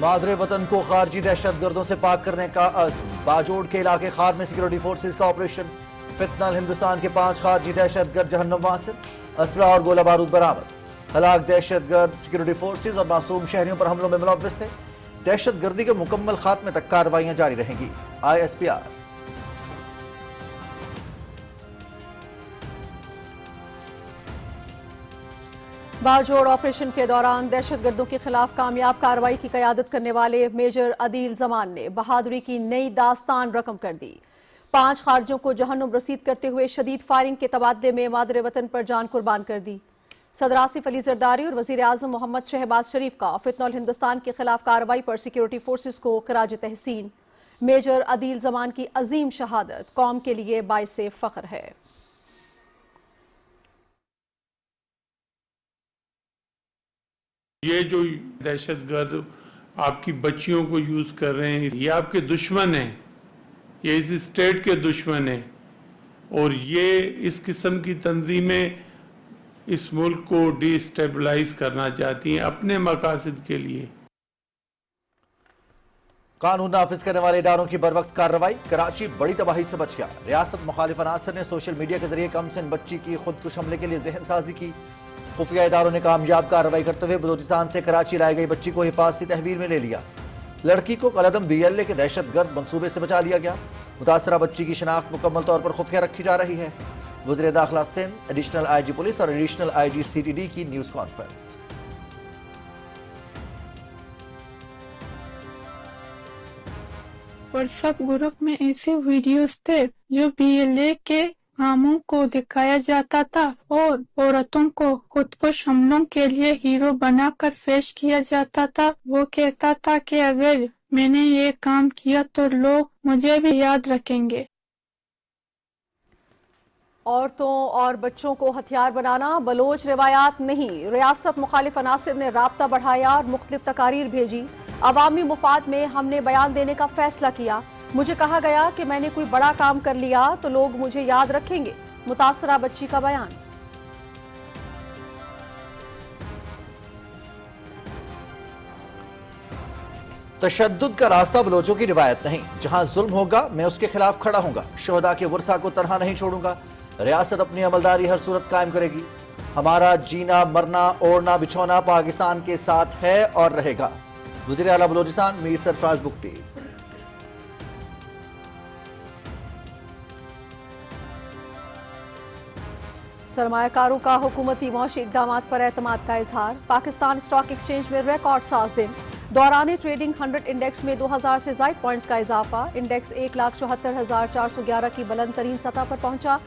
مادر وطن کو خارجی دہشت گردوں سے پاک کرنے کا عزم، باجوڑ کے علاقے خار میں سیکیورٹی فورسز کا آپریشن، فتنہ ہندوستان کے 5 خارجی دہشت گرد جہنم واصل، اسلحہ اور گولہ بارود برآمد، ہلاک دہشت گرد سیکیورٹی فورسز اور معصوم شہریوں پر حملوں میں ملوث تھے، دہشت گردی کے مکمل خاتمے تک کارروائیاں جاری رہیں گی، ISPR۔ باجوڑ آپریشن کے دوران دہشت گردوں کے خلاف کامیاب کارروائی کی قیادت کرنے والے میجر عدیل زمان نے بہادری کی نئی داستان رقم کر دی۔ 5 خارجیوں کو جہنم رسید کرتے ہوئے شدید فائرنگ کے تبادلے میں مادر وطن پر جان قربان کر دی۔ صدر آصف علی زرداری اور وزیر اعظم محمد شہباز شریف کا فتنہ ہندوستان کے خلاف کارروائی پر سیکیورٹی فورسز کو خراج تحسین۔ میجر عدیل زمان کی عظیم شہادت قوم کے لیے باعث فخر ہے۔ یہ جو دہشت گرد آپ کی بچیوں کو یوز کر رہے ہیں، یہ آپ کے دشمن ہیں، یہ اس اسٹیٹ کے دشمن ہیں، اور یہ اس قسم کی تنظیمیں اس ملک کو ڈی اسٹیبلائز کرنا چاہتی ہیں اپنے مقاصد کے لیے۔ قانون نافذ کرنے والے اداروں کی بروقت کارروائی، کراچی بڑی تباہی سے بچ گیا۔ ریاست مخالف عناصر نے سوشل میڈیا کے ذریعے کم سن بچی کی خودکش حملے کے لیے ذہن سازی کی۔ خفیہ اداروں نے کامیاب کارروائی کرتے ہوئے بلوچستان سے کراچی لائی گئی بچی کو حفاظتی تحویل میں لے لیا۔ لڑکی کو کالعدم BLA کے دہشت گرد منصوبے سے بچا لیا گیا۔ متاثرہ بچی کی شناخت مکمل طور پر خفیہ رکھی جا رہی ہے۔ وزیر داخلہ سندھ، ایڈیشنل IG پولیس اور ایڈیشنل IG CTD کی news conference. What's app group میں ایسے ویڈیوز تھے جو BLA کے کاموں کو دکھایا جاتا تھا اور عورتوں کو خودکش حملوں کے لیے ہیرو بنا کر پیش کیا جاتا تھا۔ وہ کہتا تھا کہ اگر میں نے یہ کام کیا تو لوگ مجھے بھی یاد رکھیں گے۔ عورتوں اور بچوں کو ہتھیار بنانا بلوچ روایات نہیں، ریاست مخالف عناصر نے رابطہ بڑھایا اور مختلف تقاریر بھیجی۔ عوامی مفاد میں ہم نے بیان دینے کا فیصلہ کیا۔ مجھے کہا گیا کہ میں نے کوئی بڑا کام کر لیا تو لوگ مجھے یاد رکھیں گے۔ متاثرہ بچی کا بیان۔ تشدد کا راستہ بلوچوں کی روایت نہیں، جہاں ظلم ہوگا میں اس کے خلاف کھڑا ہوں گا، شہداء کے ورثہ کو تنہا نہیں چھوڑوں گا۔ ریاست اپنی عملداری ہر صورت قائم کرے گی۔ ہمارا جینا مرنا اوڑھنا بچھونا پاکستان کے ساتھ ہے اور رہے گا۔ وزیر اعلیٰ بلوچستان میر سرفراز بگٹی۔ سرمایہ کاروں کا حکومتی معاشی اقدامات پر اعتماد کا اظہار۔ پاکستان اسٹاک ایکسچینج میں ریکارڈ ساز دن، دوران ٹریڈنگ 100 انڈیکس میں 2000 سے زائد پوائنٹس کا اضافہ۔ انڈیکس 1,74,411 کی بلند ترین سطح پر پہنچا۔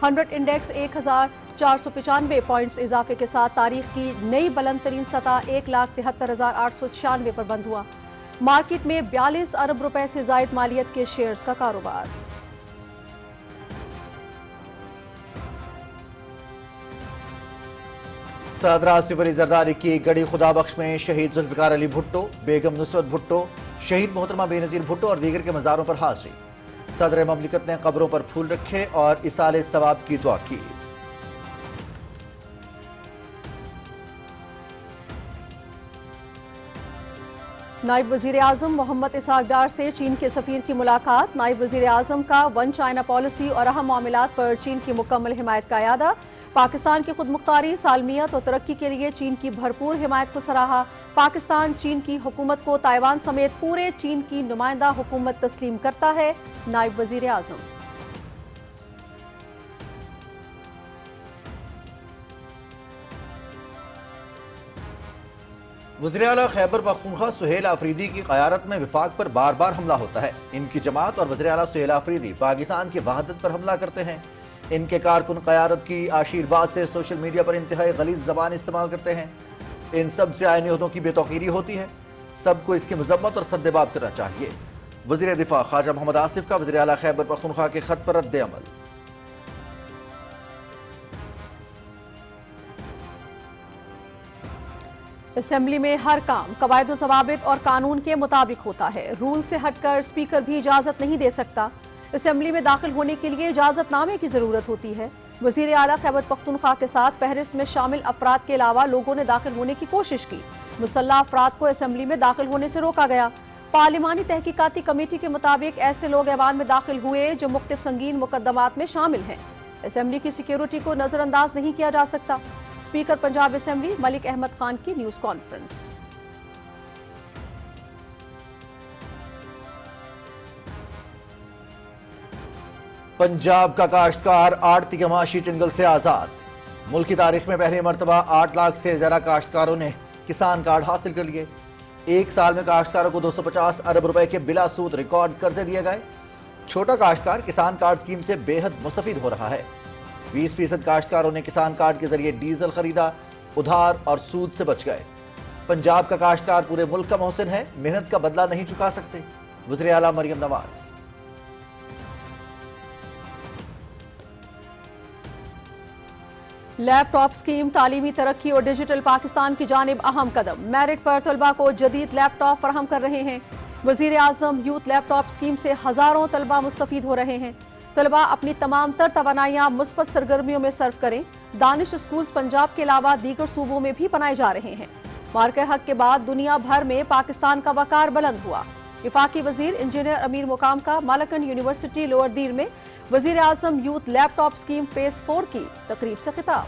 100 انڈیکس 1495 پوائنٹس اضافے کے ساتھ تاریخ کی نئی بلند ترین سطح 1,73,896 پر بند ہوا۔ مارکیٹ میں 42 ارب روپے سے زائد مالیت کے شیئرز کا کاروبار۔ صدر آصف علی زرداری کی گڑی خدا بخش میں شہید ذوالفقار علی بھٹو، بیگم نصرت بھٹو، شہید محترمہ بے نظیر بھٹو اور دیگر کے مزاروں پر حاضری۔ صدر مملکت نے قبروں پر پھول رکھے اور ایصال ثواب کی دعا کی۔ نائب وزیر اعظم محمد اسحاق ڈار سے چین کے سفیر کی ملاقات۔ نائب وزیر اعظم کا ون چائنا پالیسی اور اہم معاملات پر چین کی مکمل حمایت کا اعادہ۔ پاکستان کی خود مختاری، سالمیت اور ترقی کے لیے چین کی بھرپور حمایت کو سراہا۔ پاکستان چین کی حکومت کو تائیوان سمیت پورے چین کی نمائندہ حکومت تسلیم کرتا ہے، نائب وزیر اعظم۔ وزیر اعلیٰ خیبر پختونخوا سہیل آفریدی کی قیادت میں وفاق پر بار بار حملہ ہوتا ہے۔ ان کی جماعت اور وزیر اعلیٰ سہیل آفریدی پاکستان کی وحدت پر حملہ کرتے ہیں۔ ان کے کارکن قیادت کی آشیرواد سے سوشل میڈیا پر انتہائی غلیظ زبان استعمال کرتے ہیں۔ ان سب سے آئینی عہدوں کی بے توقیری ہوتی ہے۔ سب کو اس کی مذمت اور سدباب کرنا چاہیے۔ وزیر دفاع خواجہ محمد آصف کا وزیر اعلیٰ خیبر پختونخوا کے خط پر رد عمل۔ اسمبلی میں ہر کام قواعد و ضوابط اور قانون کے مطابق ہوتا ہے۔ رول سے ہٹ کر اسپیکر بھی اجازت نہیں دے سکتا۔ اسمبلی میں داخل ہونے کے لیے اجازت نامے کی ضرورت ہوتی ہے۔ وزیر اعلیٰ خیبر پختونخوا کے ساتھ فہرست میں شامل افراد کے علاوہ لوگوں نے داخل ہونے کی کوشش کی۔ مسلح افراد کو اسمبلی میں داخل ہونے سے روکا گیا۔ پارلیمانی تحقیقاتی کمیٹی کے مطابق ایسے لوگ ایوان میں داخل ہوئے جو مختلف سنگین مقدمات میں شامل ہیں۔ اسمبلی کی سیکیورٹی کو نظر انداز نہیں کیا جا سکتا۔ اسپیکر پنجاب اسمبلی ملک احمد خان کی نیوز کانفرنس۔ پنجاب کا کاشتکار آڑتی کے معاشی چنگل سے آزاد۔ ملک کی تاریخ میں پہلی مرتبہ 8 لاکھ سے زیادہ کاشتکاروں نے کسان کارڈ حاصل کر لیے۔ ایک سال میں کاشتکاروں کو 250 ارب روپے کے بلا سود ریکارڈ قرضے دیے گئے۔ چھوٹا کاشتکار کسان کارڈ اسکیم سے بے حد مستفید ہو رہا ہے۔ 20% کاشتکاروں نے کسان کارڈ کے ذریعے ڈیزل خریدا، ادھار اور سود سے بچ گئے۔ پنجاب کا کاشتکار پورے ملک کا محسن ہے، محنت کا بدلہ نہیں چکا سکتے۔ وزیر اعلیٰ مریم نواز۔ لیپ ٹاپ اسکیم تعلیمی ترقی اور ڈیجیٹل پاکستان کی جانب اہم قدم۔ میرٹ پر طلبہ کو جدید لیپ ٹاپ فراہم کر رہے ہیں۔ وزیر اعظم یوتھ لیپ ٹاپ اسکیم سے ہزاروں طلبہ مستفید ہو رہے ہیں۔ طلبہ اپنی تمام تر توانائیاں مثبت سرگرمیوں میں صرف کریں۔ دانش اسکولز پنجاب کے علاوہ دیگر صوبوں میں بھی بنائے جا رہے ہیں۔ مارکہ حق کے بعد دنیا بھر میں پاکستان کا وقار بلند ہوا۔ وفاقی وزیر انجینئر امیر مقام کا مالکن یونیورسٹی لوور دیر میں وزیر اعظم یوتھ لیپ ٹاپ اسکیم فیز 4 کی تقریب سے خطاب۔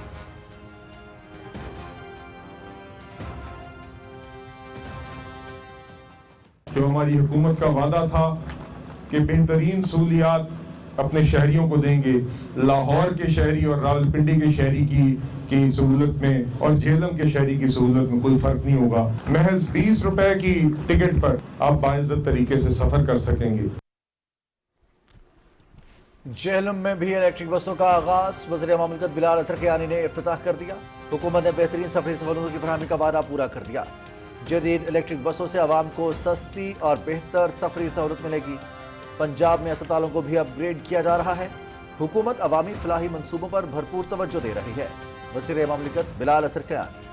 جو ہماری حکومت کا وعدہ تھا کہ بہترین سہولیات اپنے شہریوں کو دیں گے، لاہور کے شہری اور راولپنڈی کے شہری کی سہولت میں اور جہلم کے شہری کی سہولت میں کوئی فرق نہیں ہوگا۔ محض 20 روپے کی ٹکٹ پر آپ باعزت طریقے سے سفر کر سکیں گے۔ جہلم میں بھی الیکٹرک بسوں کا آغاز۔ وزیر مملکت بلال اترکیانی نے افتتاح کر دیا۔ حکومت نے بہترین سفری سہولتوں کی فراہمی کا وعدہ پورا کر دیا۔ جدید الیکٹرک بسوں سے عوام کو سستی اور بہتر سفری سہولت ملے گی۔ پنجاب میں اسپتالوں کو بھی اپ گریڈ کیا جا رہا ہے۔ حکومت عوامی فلاحی منصوبوں پر بھرپور توجہ دے رہی ہے۔ وزیر مملکت بلال اترکیانی۔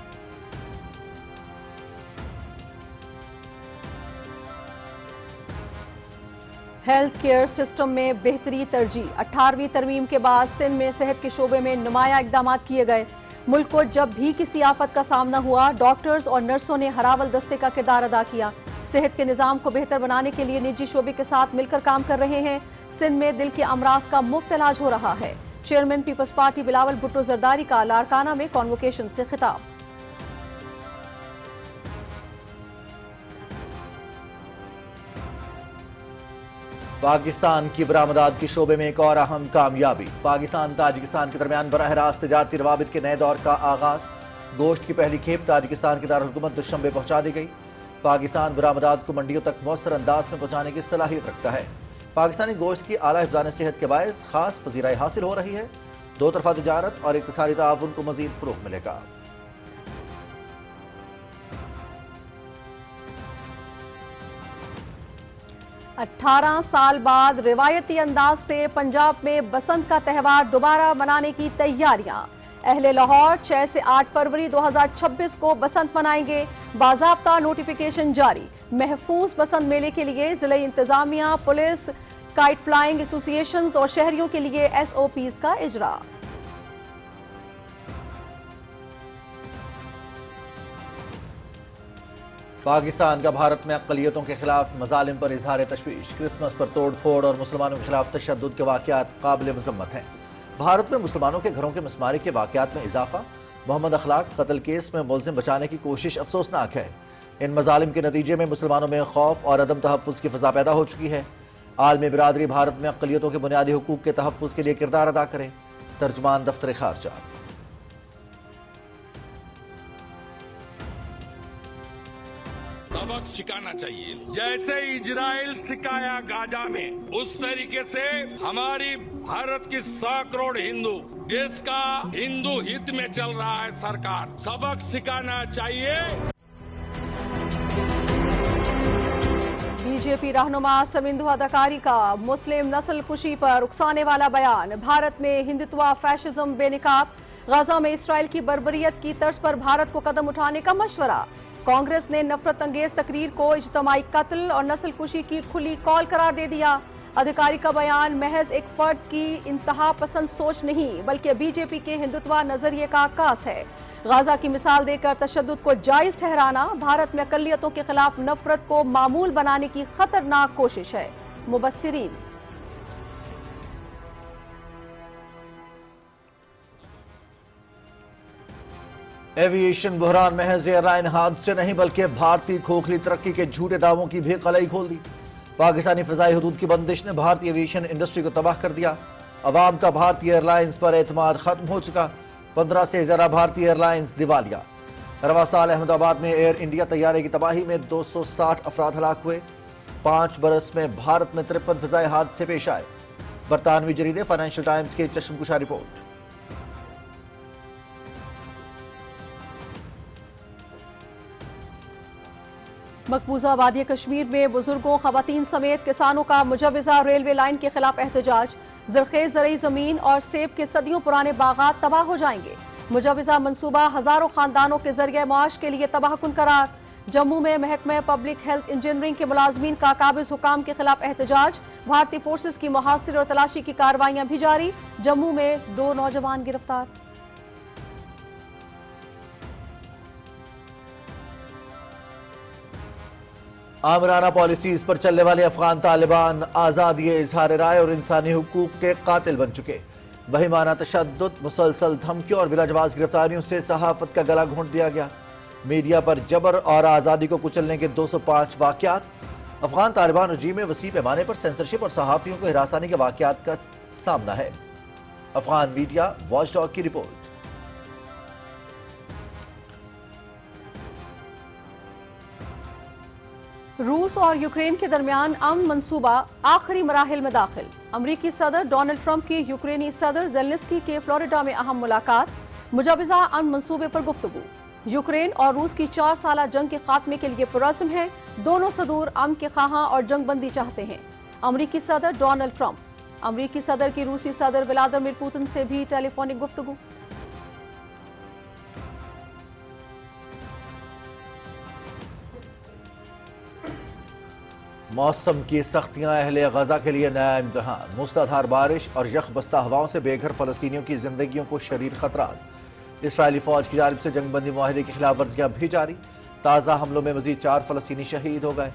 ہیلتھ کیئر سسٹم میں بہتری ترجیح۔ 18ویں ترمیم کے بعد سندھ میں صحت کے شعبے میں نمایاں اقدامات کیے گئے۔ ملک کو جب بھی کسی آفت کا سامنا ہوا، ڈاکٹرز اور نرسوں نے ہراول دستے کا کردار ادا کیا۔ صحت کے نظام کو بہتر بنانے کے لیے نجی شعبے کے ساتھ مل کر کام کر رہے ہیں۔ سندھ میں دل کے امراض کا مفت علاج ہو رہا ہے۔ چیئرمین پیپلز پارٹی بلاول بھٹو زرداری کا لاڑکانہ میں کانوکیشن سے خطاب۔ پاکستان کی برآمدات کے شعبے میں ایک اور اہم کامیابی۔ پاکستان تاجکستان کے درمیان براہ راست تجارتی روابط کے نئے دور کا آغاز۔ گوشت کی پہلی کھیپ تاجکستان کے دارالحکومت دوشنبے پہنچا دی گئی۔ پاکستان برآمدات کو منڈیوں تک مؤثر انداز میں پہنچانے کی صلاحیت رکھتا ہے۔ پاکستانی گوشت کی اعلیٰ حفظان صحت کے باعث خاص پذیرائی حاصل ہو رہی ہے۔ دو طرفہ تجارت اور اقتصادی تعاون کو مزید فروغ ملے گا۔ 18 سال بعد روایتی انداز سے پنجاب میں بسنت کا تہوار دوبارہ منانے کی تیاریاں۔ اہل لاہور 6 سے 8 فروری 2026 کو بسنت منائیں گے۔ باضابطہ نوٹیفیکیشن جاری۔ محفوظ بسنت میلے کے لیے ضلعی انتظامیہ، پولیس، کائٹ فلائنگ ایسوسی ایشنز اور شہریوں کے لیے SOPs کا اجرا۔ پاکستان کا بھارت میں اقلیتوں کے خلاف مظالم پر اظہار تشویش۔ کرسمس پر توڑ پھوڑ اور مسلمانوں کے خلاف تشدد کے واقعات قابل مذمت ہیں۔ بھارت میں مسلمانوں کے گھروں کے مسماری کے واقعات میں اضافہ۔ محمد اخلاق قتل کیس میں ملزم بچانے کی کوشش افسوسناک ہے۔ ان مظالم کے نتیجے میں مسلمانوں میں خوف اور عدم تحفظ کی فضا پیدا ہو چکی ہے۔ عالمی برادری بھارت میں اقلیتوں کے بنیادی حقوق کے تحفظ کے لیے کردار ادا کرے۔ ترجمان دفتر خارجہ۔ سبق سکھانا چاہیے، جیسے اسرائیل سکھایا گازا میں، اس طریقے سے ہماری بھارت کی 100 کروڑ ہندو جس کا ہندو ہت میں چل رہا ہے سرکار، سبق سکھانا چاہیے۔ بی جے پی رہنما سمندھو اداکاری کا مسلم نسل کشی پر اکسانے والا بیان۔ بھارت میں ہندتوا فیشزم بے نقاب۔ غزہ میں اسرائیل کی بربریت کی طرز پر بھارت کو قدم اٹھانے کا مشورہ۔ کانگریس نے نفرت انگیز تقریر کو اجتماعی قتل اور نسل کشی کی کھلی کال قرار دے دیا۔ अधिकारी का बयान महज एक फर्द की इंतहा पसंद सोच नहीं बल्कि बीजेपी के हिंदुत्व नजरिए का अक्कास है। गाजा की मिसाल देकर तशद्दुद को जायज ठहराना भारत में अकलियतों के खिलाफ नफरत को मामूल बनाने की खतरनाक कोशिश है। मुबस्सिरीन। एविएशन बहरान महज एयरलाइन हादसे नहीं बल्कि भारतीय खोखली तरक्की के झूठे दावों की भी कलई खोल दी। पाकिस्तानी फिजाई हदूद की बंदिश ने भारतीय एविएशन इंडस्ट्री को तबाह कर दिया। अवाम का भारतीय एयरलाइंस पर एतमाद खत्म हो चुका। 15 से ज्यादा भारतीय एयरलाइंस दिवालिया। रवा साल अहमदाबाद में एयर इंडिया तैयारे की तबाही में 260 अफराद हलाक हुए। 5 बरस में भारत में 53 फिजाई हादसे पेश आए। बरतानवी जरीदे फाइनेंशियल टाइम्स की चश्मकुशा रिपोर्ट। मकबूजा वादी कश्मीर में बुजुर्गों, खवातीन समेत किसानों का मुजव्वजा रेलवे लाइन के खिलाफ एहतजाज। ज़रख़ेज़ ज़रई ज़मीन और सेब के सदियों पुराने बागात तबाह हो जाएंगे। मुजव्वजा मंसूबा हज़ारों खानदानों के जरिए माश के लिए तबाहकुन करार। जम्मू में महकमा पब्लिक हेल्थ इंजीनियरिंग के मुलाजमीन का काबिज हुकाम के खिलाफ एहतजाज। भारतीय फोर्सेस की मुहासिर और तलाशी की कार्रवाइयां भी जारी। जम्मू में 2 नौजवान गिरफ्तार। आमराना पॉलिसीज पर चलने वाले अफगान तालिबान आज़ादी, इजहार राय और इंसानी हुकूक के कातिल बन चुके। बहिमाना तशद्दुद, मुसलसल धमकियों और बिलाजवाज गिरफ्तारियों से सहाफत का गला घोंट दिया गया। मीडिया पर जबर और आज़ादी को कुचलने के 205 वाकयात। अफगान तालिबान रजीम में वसी पैमाने पर सेंसरशिप और सहाफियों को हिरासानी के वाकयात का सामना है। अफगान मीडिया वॉचडॉग की रिपोर्ट। रूस और यूक्रेन के दरमियान अमन मंसूबा आखिरी मराहिल में दाखिल। अमरीकी सदर डोनाल्ड ट्रंप की यूक्रेनी सदर ज़ेलेंस्की के फ्लोरिडा में अहम मुलाकात। मुजव्वजा अमन मंसूबे पर गुफ्तगू। यूक्रेन और रूस की 4 साला जंग के खात्मे के लिए पुरज़्म है। दोनों सदूर अमन के ख़्वाहां और जंगबंदी चाहते हैं। अमरीकी सदर डोनाल्ड ट्रंप। अमरीकी सदर की रूसी सदर व्लादिमीर पुतिन से भी टेलीफोनिक गुफ्तगू। मौसम की सख्तियां अहले गजा के लिए नया इम्तिहान। मूसलाधार बारिश और यख बस्ता हवाओं से बेघर फलस्तीनियों की जिंदगियों को शदीद खतरात। इसराइली फौज की जानिब से जंगबंदी मुआहिदे की खिलाफ वर्जियां भी जारी। ताज़ा हमलों में मजीद 4 फलस्तीनी शहीद हो गए।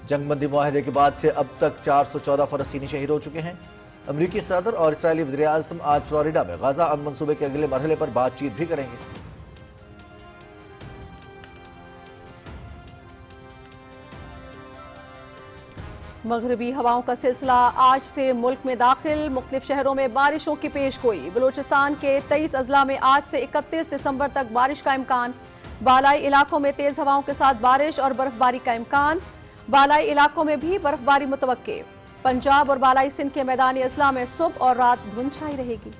जंगबंदी मुआहिदे के बाद से अब तक 414 फलस्तीनी शहीद हो चुके हैं। अमरीकी सदर और इसराइली वज़ीर आज़म आज फ्लोरिडा में गजा अमन मंसूबे के अगले मरहले पर बातचीत भी करेंगे। मगरबी हवाओं का सिलसिला आज से मुल्क में दाखिल। मुख्तलिफ शहरों में बारिशों की पेशगोई। बलूचिस्तान के 23 अजला में आज से 31 दिसंबर तक बारिश का इम्कान। बालाई इलाकों में तेज हवाओं के साथ बारिश और बर्फबारी का इम्कान। बालाई इलाकों में भी बर्फबारी मुतवक्के। पंजाब और बालाई सिंध के मैदानी अजला में सुबह और रात धुंध छाई रहेगी।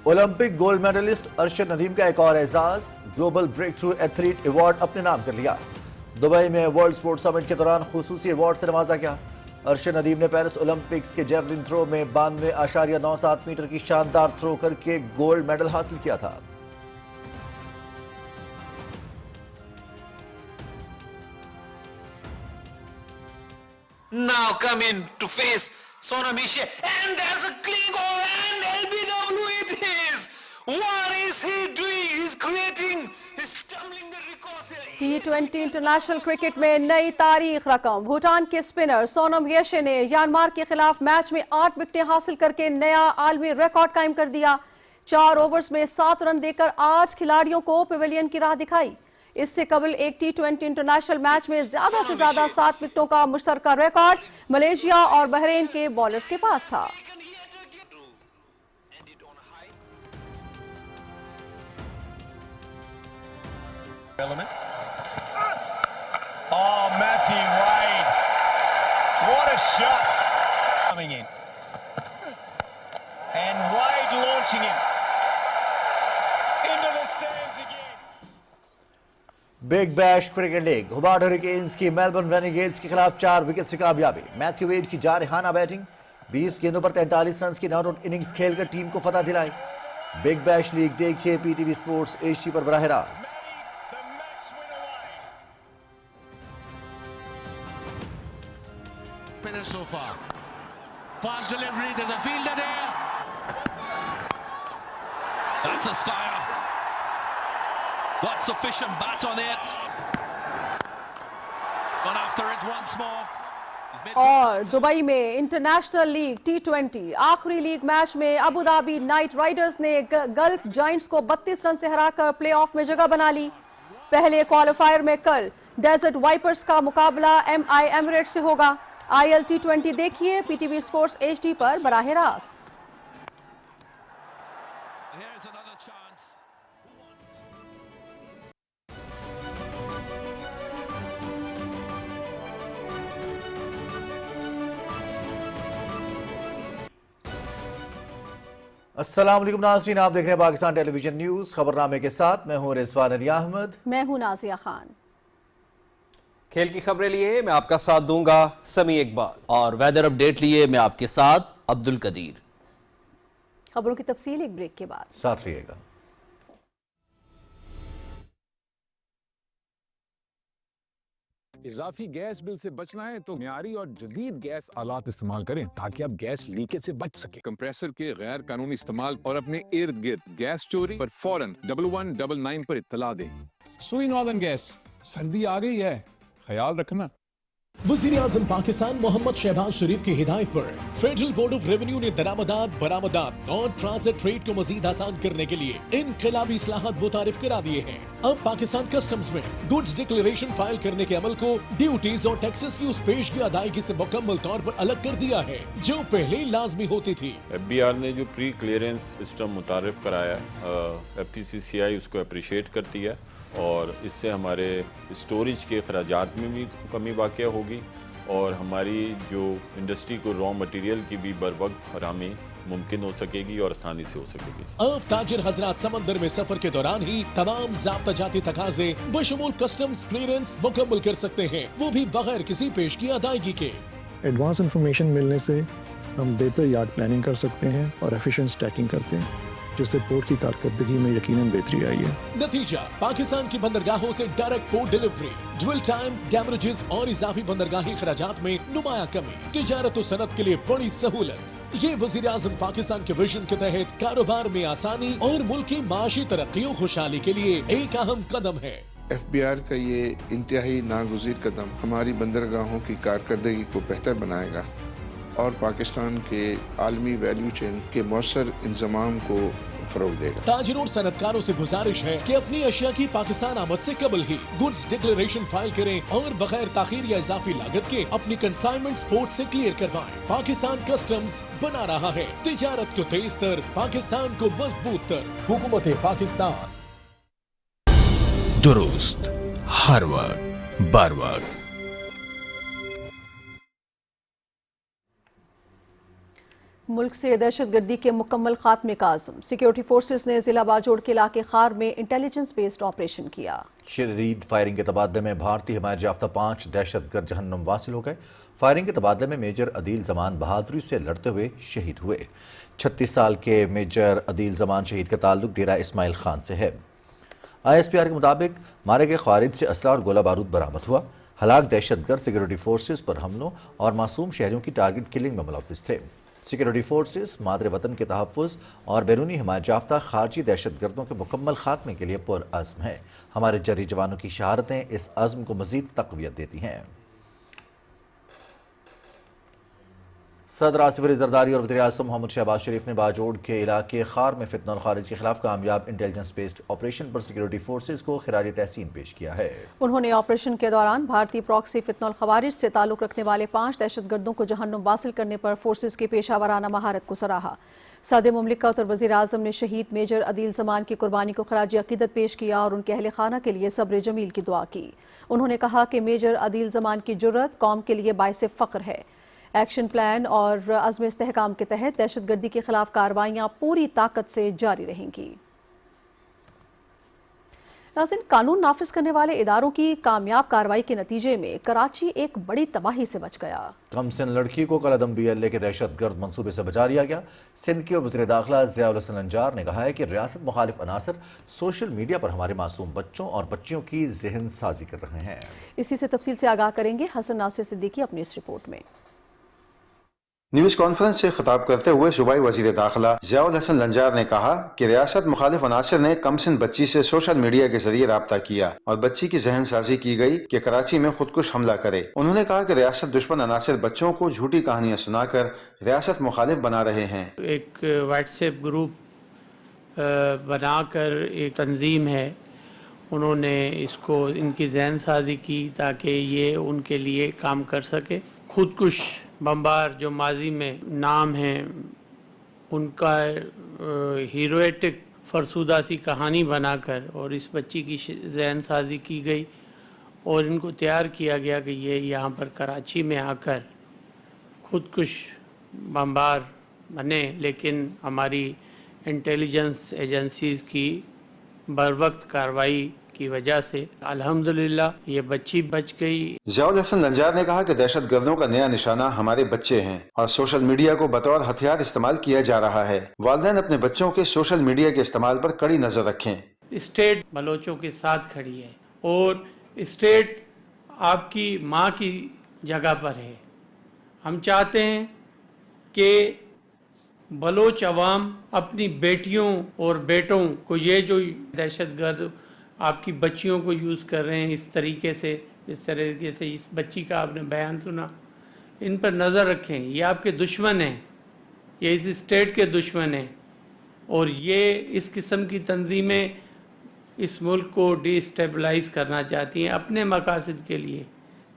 Olympic gold medallist Arshad Nadeem का एक और एजाज। Global breakthrough athlete award अपने नाम कर लिया। दुबई में वर्ल्ड स्पोर्ट्स समिट के दौरान खुसूसी अवार्ड से नवाजा गया। अरशद नदीम ने पेरिस ओलंपिक्स के जेवलिन थ्रो में 92.97 मीटर की शानदार थ्रो करके गोल्ड मेडल हासिल किया था। Now come in to face Sonam Ishe, and there's a clean goal, and LBW it is. What is he doing? He's creating, he's tumbling the recourse here. T20 international cricket में नई तारीख रकम। भूटान के spinner Sonam येशे ने Myanmar के खिलाफ match में 8 विकेटें हासिल करके नया आलमी रिकॉर्ड कायम कर दिया। 4 ओवर्स में 7 रन देकर 8 खिलाड़ियों को पेविलियन की राह दिखाई। इससे कबल एक T20 इंटरनेशनल मैच में ज्यादा से ज्यादा 7 विकेटों का मुश्तरका रिकॉर्ड मलेशिया और बहरीन के बॉलर्स के पास था। Oh, Matthew Wade. What a shot. Coming in. And Wade launching him into the stands again. Big Bash cricket league. Hobart Hurricanes की मेलबर्न रेनेगेड्स के खिलाफ 4 विकेट से कामयाबी। मैथ्यू वेड की जारहाना बैटिंग। 20 गेंदों पर 43 रन की नॉट इनिंग्स खेलकर टीम को फतह दिलाई। बिग बैश लीग देखिए पीटीवी स्पोर्ट्स एचडी पर बराह रास्त। minutes so far. Fast delivery, there's a fielder there. That's a skyer. Got sufficient bat on it. Gone after it once more. He's made اور Dubai میں international league T20 آخری league match میں Abu Dhabi night riders نے golf giants کو 32 رن سے ہرا کر پلے of میں جگہ بنا لی. پہلے کوالیفائر میں کل ڈیزرٹ وائپرز کا مقابلہ MI ایمریٹ سے ہوگا. IL T20 دیکھیے PTV اسپورٹس HD پر براہ راست. Here's another chance. السلام علیکم ناظرین، آپ دیکھ رہے ہیں پاکستان ٹیلی ویژن نیوز. خبرنامے کے ساتھ میں ہوں رضوان علی احمد. میں ہوں نازیہ خان. کھیل کی خبریں لیے میں آپ کا ساتھ دوں گا سمیع اقبال، اور ویدر اپڈیٹ لیے میں آپ کے ساتھ عبد القدیر. خبروں کی تفصیل ایک بریک کے بعد. ساتھ رہیے گا. اضافی گیس بل سے بچنا ہے تو معیاری اور جدید گیس آلات استعمال کریں تاکہ آپ گیس لیکیج سے بچ سکیں. کمپریسر کے غیر قانونی استعمال اور اپنے ارد گرد گیس چوری پر فوراً 1199 پر اطلاع دیں. سوئی ناردرن گیس، سردی آ گئی ہے، خیال رکھنا. وزیر اعظم پاکستان محمد شہباز شریف کی ہدایت پر فیڈرل بورڈ آف ریونیو نے درآمدات، برآمدات اور ٹرانزٹ ریٹ کو مزید آسان کرنے کے لیے انقلابی اصلاحات متعارف کرا دیے ہیں. اب پاکستان کسٹمز میں گڈز ڈکلیریشن فائل کرنے کے عمل کو ڈیوٹیز اور ٹیکسز کی اس پیشگی ادائیگی سے مکمل طور پر الگ کر دیا ہے جو پہلے لازمی ہوتی تھی. FBR نے جو پری کلیئرنس سسٹم متعارف کرایا، FTCCI اس کو اپریشیٹ کرتی ہے اور اس سے ہمارے اسٹوریج کے اخراجات میں بھی کمی واقع ہوگی اور ہماری جو انڈسٹری کو را مٹیریل کی بھی بروقت فراہمی ممکن ہو سکے گی اور آسانی سے ہو سکے گی. اب تاجر حضرات سمندر میں سفر کے دوران ہی تمام ضابطہ جاتی تقاضے بشمول کسٹمز کلیئرنس مکمل کر سکتے ہیں، وہ بھی بغیر کسی پیشگی ادائیگی کے. ایڈوانس انفارمیشن ملنے سے ہم بہتر یارڈ پلاننگ کر سکتے ہیں اور ایفیشینٹ اسٹیکنگ کرتے ہیں، جس سے پورٹ کی کارکردگی میں یقیناً بہتری آئی ہے. نتیجہ پاکستان کی بندرگاہوں سے direct port delivery, dwell time, demurrages اور اضافی بندرگاہی اخراجات میں نمایاں کمی، تجارت و صنعت کے لیے بڑی سہولت. یہ وزیر اعظم پاکستان کے ویژن کے تحت کاروبار میں آسانی اور ملک کی معاشی ترقی و خوشحالی کے لیے ایک اہم قدم ہے. FBR کا یہ انتہائی ناگزیر قدم ہماری بندرگاہوں کی کارکردگی کو بہتر بنائے گا اور پاکستان کے عالمی ویلیو چین کے مؤثر انضمام کو فروغ دے گا. تاجروں اور صنعت کاروں سے گزارش ہے کہ اپنی اشیاء کی پاکستان آمد سے قبل ہی گڈز ڈکلیریشن فائل کریں اور بغیر تاخیر یا اضافی لاگت کے اپنی کنسائنمنٹس پورٹ سے کلیئر کروائیں. پاکستان کسٹمز بنا رہا ہے تجارت کو تیز تر، پاکستان کو مضبوط تر. حکومت پاکستان. درست ہر وقت بر وقت. ملک سے دہشت گردی کے مکمل خاتمے کا عزم. سیکیورٹی فورسز نے ضلع باجوڑ کے علاقے خار میں انٹیلیجنس بیسڈ آپریشن کیا. شدید فائرنگ کے تبادلے میں بھارتی حمایت یافتہ 5 دہشت گرد جہنم واصل ہو گئے. فائرنگ کے تبادلے میں میجر عدیل زمان بہادری سے لڑتے ہوئے شہید ہوئے. 36 سال کے میجر عدیل زمان شہید کا تعلق ڈیرہ اسماعیل خان سے ہے. ISPR کے مطابق مارے گئے خوارج سے اسلحہ اور گولہ بارود برآمد ہوا. ہلاک دہشت گرد سیکیورٹی فورسز پر حملوں اور معصوم شہریوں کی ٹارگٹ کلنگ میں ملوث تھے. سیکیورٹی فورسز مادر وطن کے تحفظ اور بیرونی حمایت یافتہ خارجی دہشت گردوں کے مکمل خاتمے کے لیے پرعزم ہے. ہمارے جرحی جوانوں کی شہادتیں اس عزم کو مزید تقویت دیتی ہیں. صدر آصف علی زرداری اور وزیر اعظم محمد شہباز شریف نے باجوڑ کے علاقے خار میں فتنہ الخارج کے خلاف کامیاب انٹیلیجنس بیسڈ آپریشن پر سیکیورٹی فورسز کو خراج تحسین پیش کیا ہے. انہوں نے آپریشن کے دوران بھارتی پراکسی فتنہ الخوارج سے تعلق رکھنے والے 5 دہشت گردوں کو جہنم واصل کرنے پر فورسز کی پیشہ ورانہ مہارت کو سراہا. صدر مملکت اور وزیر اعظم نے شہید میجر عدیل زمان کی قربانی کو خراج عقیدت پیش کیا اور ان کے اہل خانہ کے لیے صبر جمیل کی دعا کی. انہوں نے کہا کہ میجر عدیل زمان کی جرأت قوم کے لیے باعث فخر ہے. ایکشن پلان اور عزم استحکام کے تحت دہشت گردی کے خلاف کارروائیاں پوری طاقت سے جاری رہیں گی. ناظرین، قانون نافذ کرنے والے اداروں کی کامیاب کارروائی کے نتیجے میں کراچی ایک بڑی تباہی سے بچ گیا. کم سن لڑکی کو کالعدم BLA کے دہشت گرد منصوبے سے بچا لیا گیا. سندھ کے وزیر داخلہ ضیاء الحسن نجار نے کہا ہے کہ ریاست مخالف عناصر سوشل میڈیا پر ہمارے معصوم بچوں اور بچیوں کی ذہن سازی کر رہے ہیں. اسی سے تفصیل سے آگاہ کریں گے حسن ناصر صدیقی اپنی اس رپورٹ میں. न्यूज कॉन्फ्रेंस से खिताब करते हुए सूबाई वजीर दाखिला ज़ियाउल हसन लंजार ने कहा कि रियासत मुखालिफ अनासर ने कमसिन बच्ची से सोशल मीडिया के जरिए राब्ता किया और बच्ची की जहन साजी की गई कि कराची में खुदकुश हमला करे। उन्होंने कहा कि रियासत दुश्मन अनासर बच्चों को झूठी कहानियां सुनाकर रियासत मुखालिफ बना रहे हैं। एक व्हाट्सएप ग्रुप बनाकर एक तंजीम है, उन्होंने इसको इनकी जहन साजी की ताकि ये उनके लिए काम कर सके। खुदकुश बम्बार जो माजी में नाम हैं उनका हीरोएटिक फरसूदा सी कहानी बनाकर और इस बच्ची की जहन साजी की गई और इनको तैयार किया गया कि ये यहाँ पर कराची में आकर खुदकुश बम्बार बने। लेकिन हमारी इंटेलिजेंस एजेंसीज़ की बरवक्त कार्रवाई की वजह से अल्हम्दुलिल्लाह ये बच्ची बच गई। ज़ियाउल हसन लंजार ने कहा कि दहशत गर्दों का नया निशाना हमारे बच्चे हैं और सोशल मीडिया को बतौर हथियार इस्तेमाल किया जा रहा है। वालिदैन अपने बच्चों के सोशल मीडिया के इस्तेमाल पर कड़ी नजर रखें। स्टेट बलोचों के साथ खड़ी है और स्टेट आपकी माँ की जगह पर है। हम चाहते हैं कि बलोच अवाम अपनी बेटियों और बेटों को, ये जो दहशतगर्द आपकी बच्चियों को यूज़ कर रहे हैं इस तरीके से, इस बच्ची का आपने बयान सुना, इन पर नज़र रखें। ये आपके दुश्मन हैं, ये इस स्टेट के दुश्मन हैं और ये इस किस्म की तंजीमें इस मुल्क को डिस्टेबलाइज करना चाहती हैं अपने मकासद के लिए,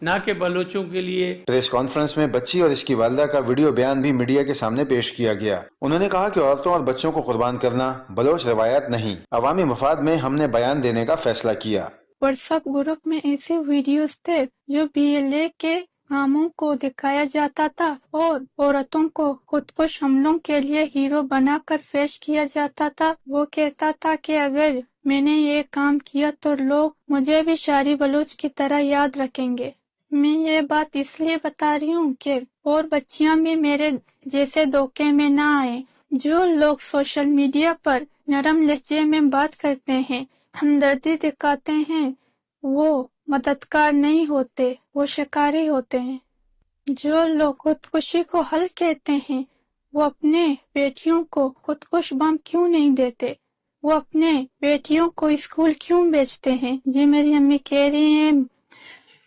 ना कि बलोचों के लिए। प्रेस कॉन्फ्रेंस में बच्ची और इसकी वालिदा का वीडियो बयान भी मीडिया के सामने पेश किया गया। उन्होंने कहा कि औरतों और बच्चों को कुर्बान करना बलोच रवायत नहीं, अवामी मफाद में हमने बयान देने का फैसला किया। व्हाट्सएप ग्रुप में ऐसे वीडियोस थे जो BLA के कामों को दिखाया जाता था और औरतों को खुदकुश हमलों के लिए हीरो बनाकर पेश किया जाता था। वो कहता था कि अगर मैंने ये काम किया तो लोग मुझे भी शारी बलोच की तरह याद रखेंगे। मैं ये बात इसलिए बता रही हूँ कि और बच्चियां भी मेरे जैसे धोखे में ना आए। जो लोग सोशल मीडिया पर नरम लहजे में बात करते हैं, हमदर्दी दिखाते हैं, वो मददगार नहीं होते, वो शिकारी होते हैं। जो लोग खुदकुशी को हल कहते हैं, वो अपने बेटियों को खुदकुश बम क्यों नहीं देते? वो अपने बेटियों को स्कूल क्यों भेजते हैं? जी मेरी अम्मी कह रही हैं,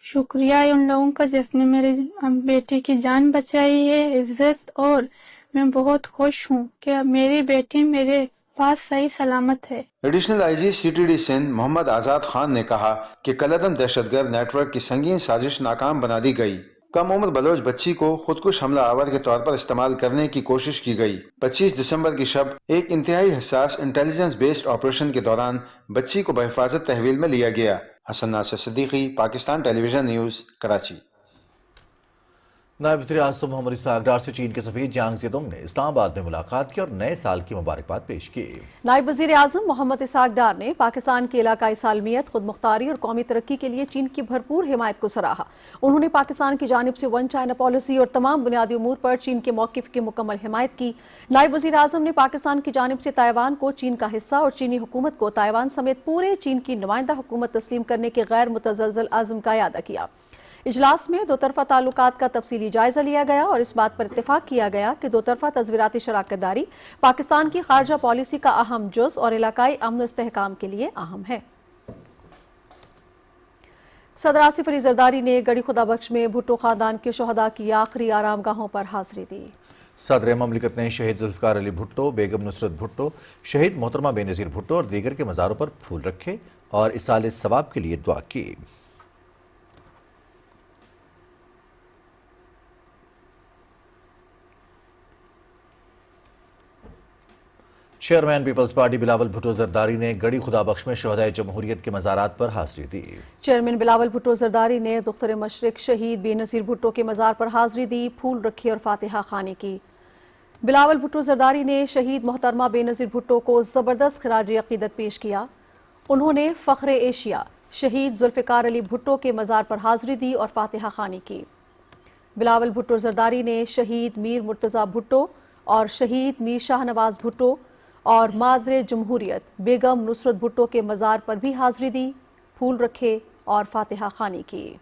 शुक्रिया है उन लोगों का जिसने मेरे बेटी की जान बचाई है, इज्जत, और मैं बहुत खुश हूँ कि मेरी बेटी मेरे पास सही सलामत है। Additional IG CTD Sindh Muhammad Azad Khan ने कहा कि कलअदम दहशतगर्द नेटवर्क की संगीन साजिश नाकाम बना दी गई। कम उम्र बलोच बच्ची को खुदकुश हमला आवर के तौर पर इस्तेमाल करने की कोशिश की गई। 25 दिसंबर की शब एक इंतहाई हसास इंटेलिजेंस बेस्ड ऑपरेशन के दौरान बच्ची को बहिफाजत तहवील में लिया गया। Hasan Nasir Siddiqui, Pakistan television news, Karachi. नायब वज़ीर आज़म मोहम्मद इसहाक डार से चीन के सफ़ीर जांग ज़ेदोंग ने इस्लामाबाद में मुलाकात की और नए साल की मुबारकबाद पेश की। नायब वज़ीर आज़म मोहम्मद इसहाक डार ने पाकिस्तान की इलाकाई सालमियत, खुद मुख्तारी और कौमी तरक्की के लिए चीन की भरपूर हिमायत को सराहा। उन्होंने पाकिस्तान की जानिब से वन चाइना पॉलिसी और तमाम बुनियादी उमूर पर चीन के मौक़िफ़ की मुकम्मल हिमायत की। नायब वज़ीर आज़म ने पाकिस्तान की जानिब से ताइवान को चीन का हिस्सा और चीनी हुकूमत को ताइवान समेत पूरे चीन की नुमाइंदा हुकूमत तस्लीम करने के गैर मुतज़लज़ल अज़्म का इयादा किया। इजलास में दो तरफा ताल्लुकात का तफसीली जायजा लिया गया और इस बात पर इत्तेफाक किया गया कि दो तरफा तज़वीराती शराकत दारी पाकिस्तान की खारजा पॉलिसी का अहम जुज़ और इलाकाई अमन इस्तेहकाम के लिए अहम है। सदर आसिफ अली जरदारी ने गड़ी खुदा बख्श में भुट्टो खानदान के शोहदा की आखिरी आरामगाहों पर हाजिरी दी। सदर ममलिकत ने शहीद जुल्फ़िकार अली भुट्टो, बेगम नुसरत भुट्टो, शहीद मोहतरमा बेनज़ीर भुट्टो और दीगर के मज़ारों पर फूल रखे और इसाले सवाब के लिए दुआ की। चेयरमैन पीपल्स पार्टी बिलावल भुट्टो जरदारी ने गड़ी खुदा बख्श में शोहदाए जमहूरियत के मज़ारात पर हाजिरी दी। चेयरमैन बिलावल भुट्टो जरदारी ने दुख्तर मशरिक शहीद बेनज़ीर भुट्टो के मज़ार पर हाजिरी दी, फूल रखे और फातिहा खानी की। बिलावल भुट्टो जरदारी ने शहीद मोहतरमा बेनज़ीर भुट्टो को ज़बरदस्त खिराज अक़ीदत पेश किया। उन्होंने फ़ख्र एशिया शहीद जुल्फ़िकार अली भुट्टो के मज़ार पर हाजिरी दी और फातिहा खानी की। बिलावल भुट्टो जरदारी ने शहीद मीर मुर्तज़ा भुट्टो और शहीद मीर शाहनवाज भुट्टो और मादरे जमहूरियत बेगम नुसरत भुट्टो के मज़ार पर भी हाजिरी दी, फूल रखे और फातिहा खानी की।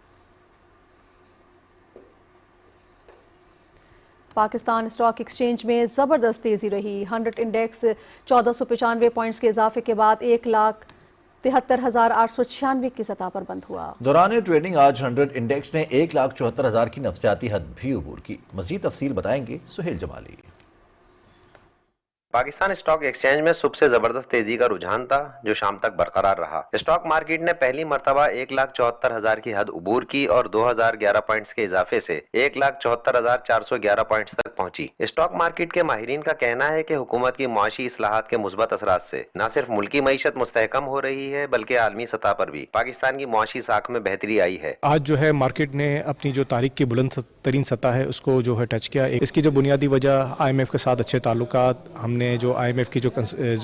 पाकिस्तान स्टॉक एक्सचेंज में ज़बरदस्त तेज़ी रही। 100 इंडेक्स 1495 पॉइंट्स के इजाफे के बाद 1,73,896 की सतह पर बंद हुआ। दौरान ट्रेडिंग आज 100 इंडेक्स ने 1,74,000 की नफसियाती हद भी अबूर की। मजीद तफसील बताएंगे सुहेल जमाली। पाकिस्तान स्टॉक एक्सचेंज में सुबह से जबरदस्त तेजी का रुझान था जो शाम तक बरकरार रहा। स्टॉक मार्केट ने पहली मर्तबा 1,74,000 की हद उबूर की और 2,011 पॉइंट्स के इजाफे से 1,74,411 पॉइंट्स तक पहुंची। स्टॉक मार्केट के माहिरीन का कहना है कि हुकूमत की मुआशी इस्लाहात के मुस्बत असरात से न सिर्फ मुल्की मईशत मुस्तहकम हो रही है बल्कि आलमी सतह पर भी पाकिस्तान की मुआशी साख में बेहतरी आई है। आज जो है मार्केट ने अपनी जो तारीख की बुलंद तरीन सतह है उसको जो है टच किया। इसकी जो बुनियादी वजह IMF के साथ अच्छे ताल्लुकात, हमने जो IMF की जो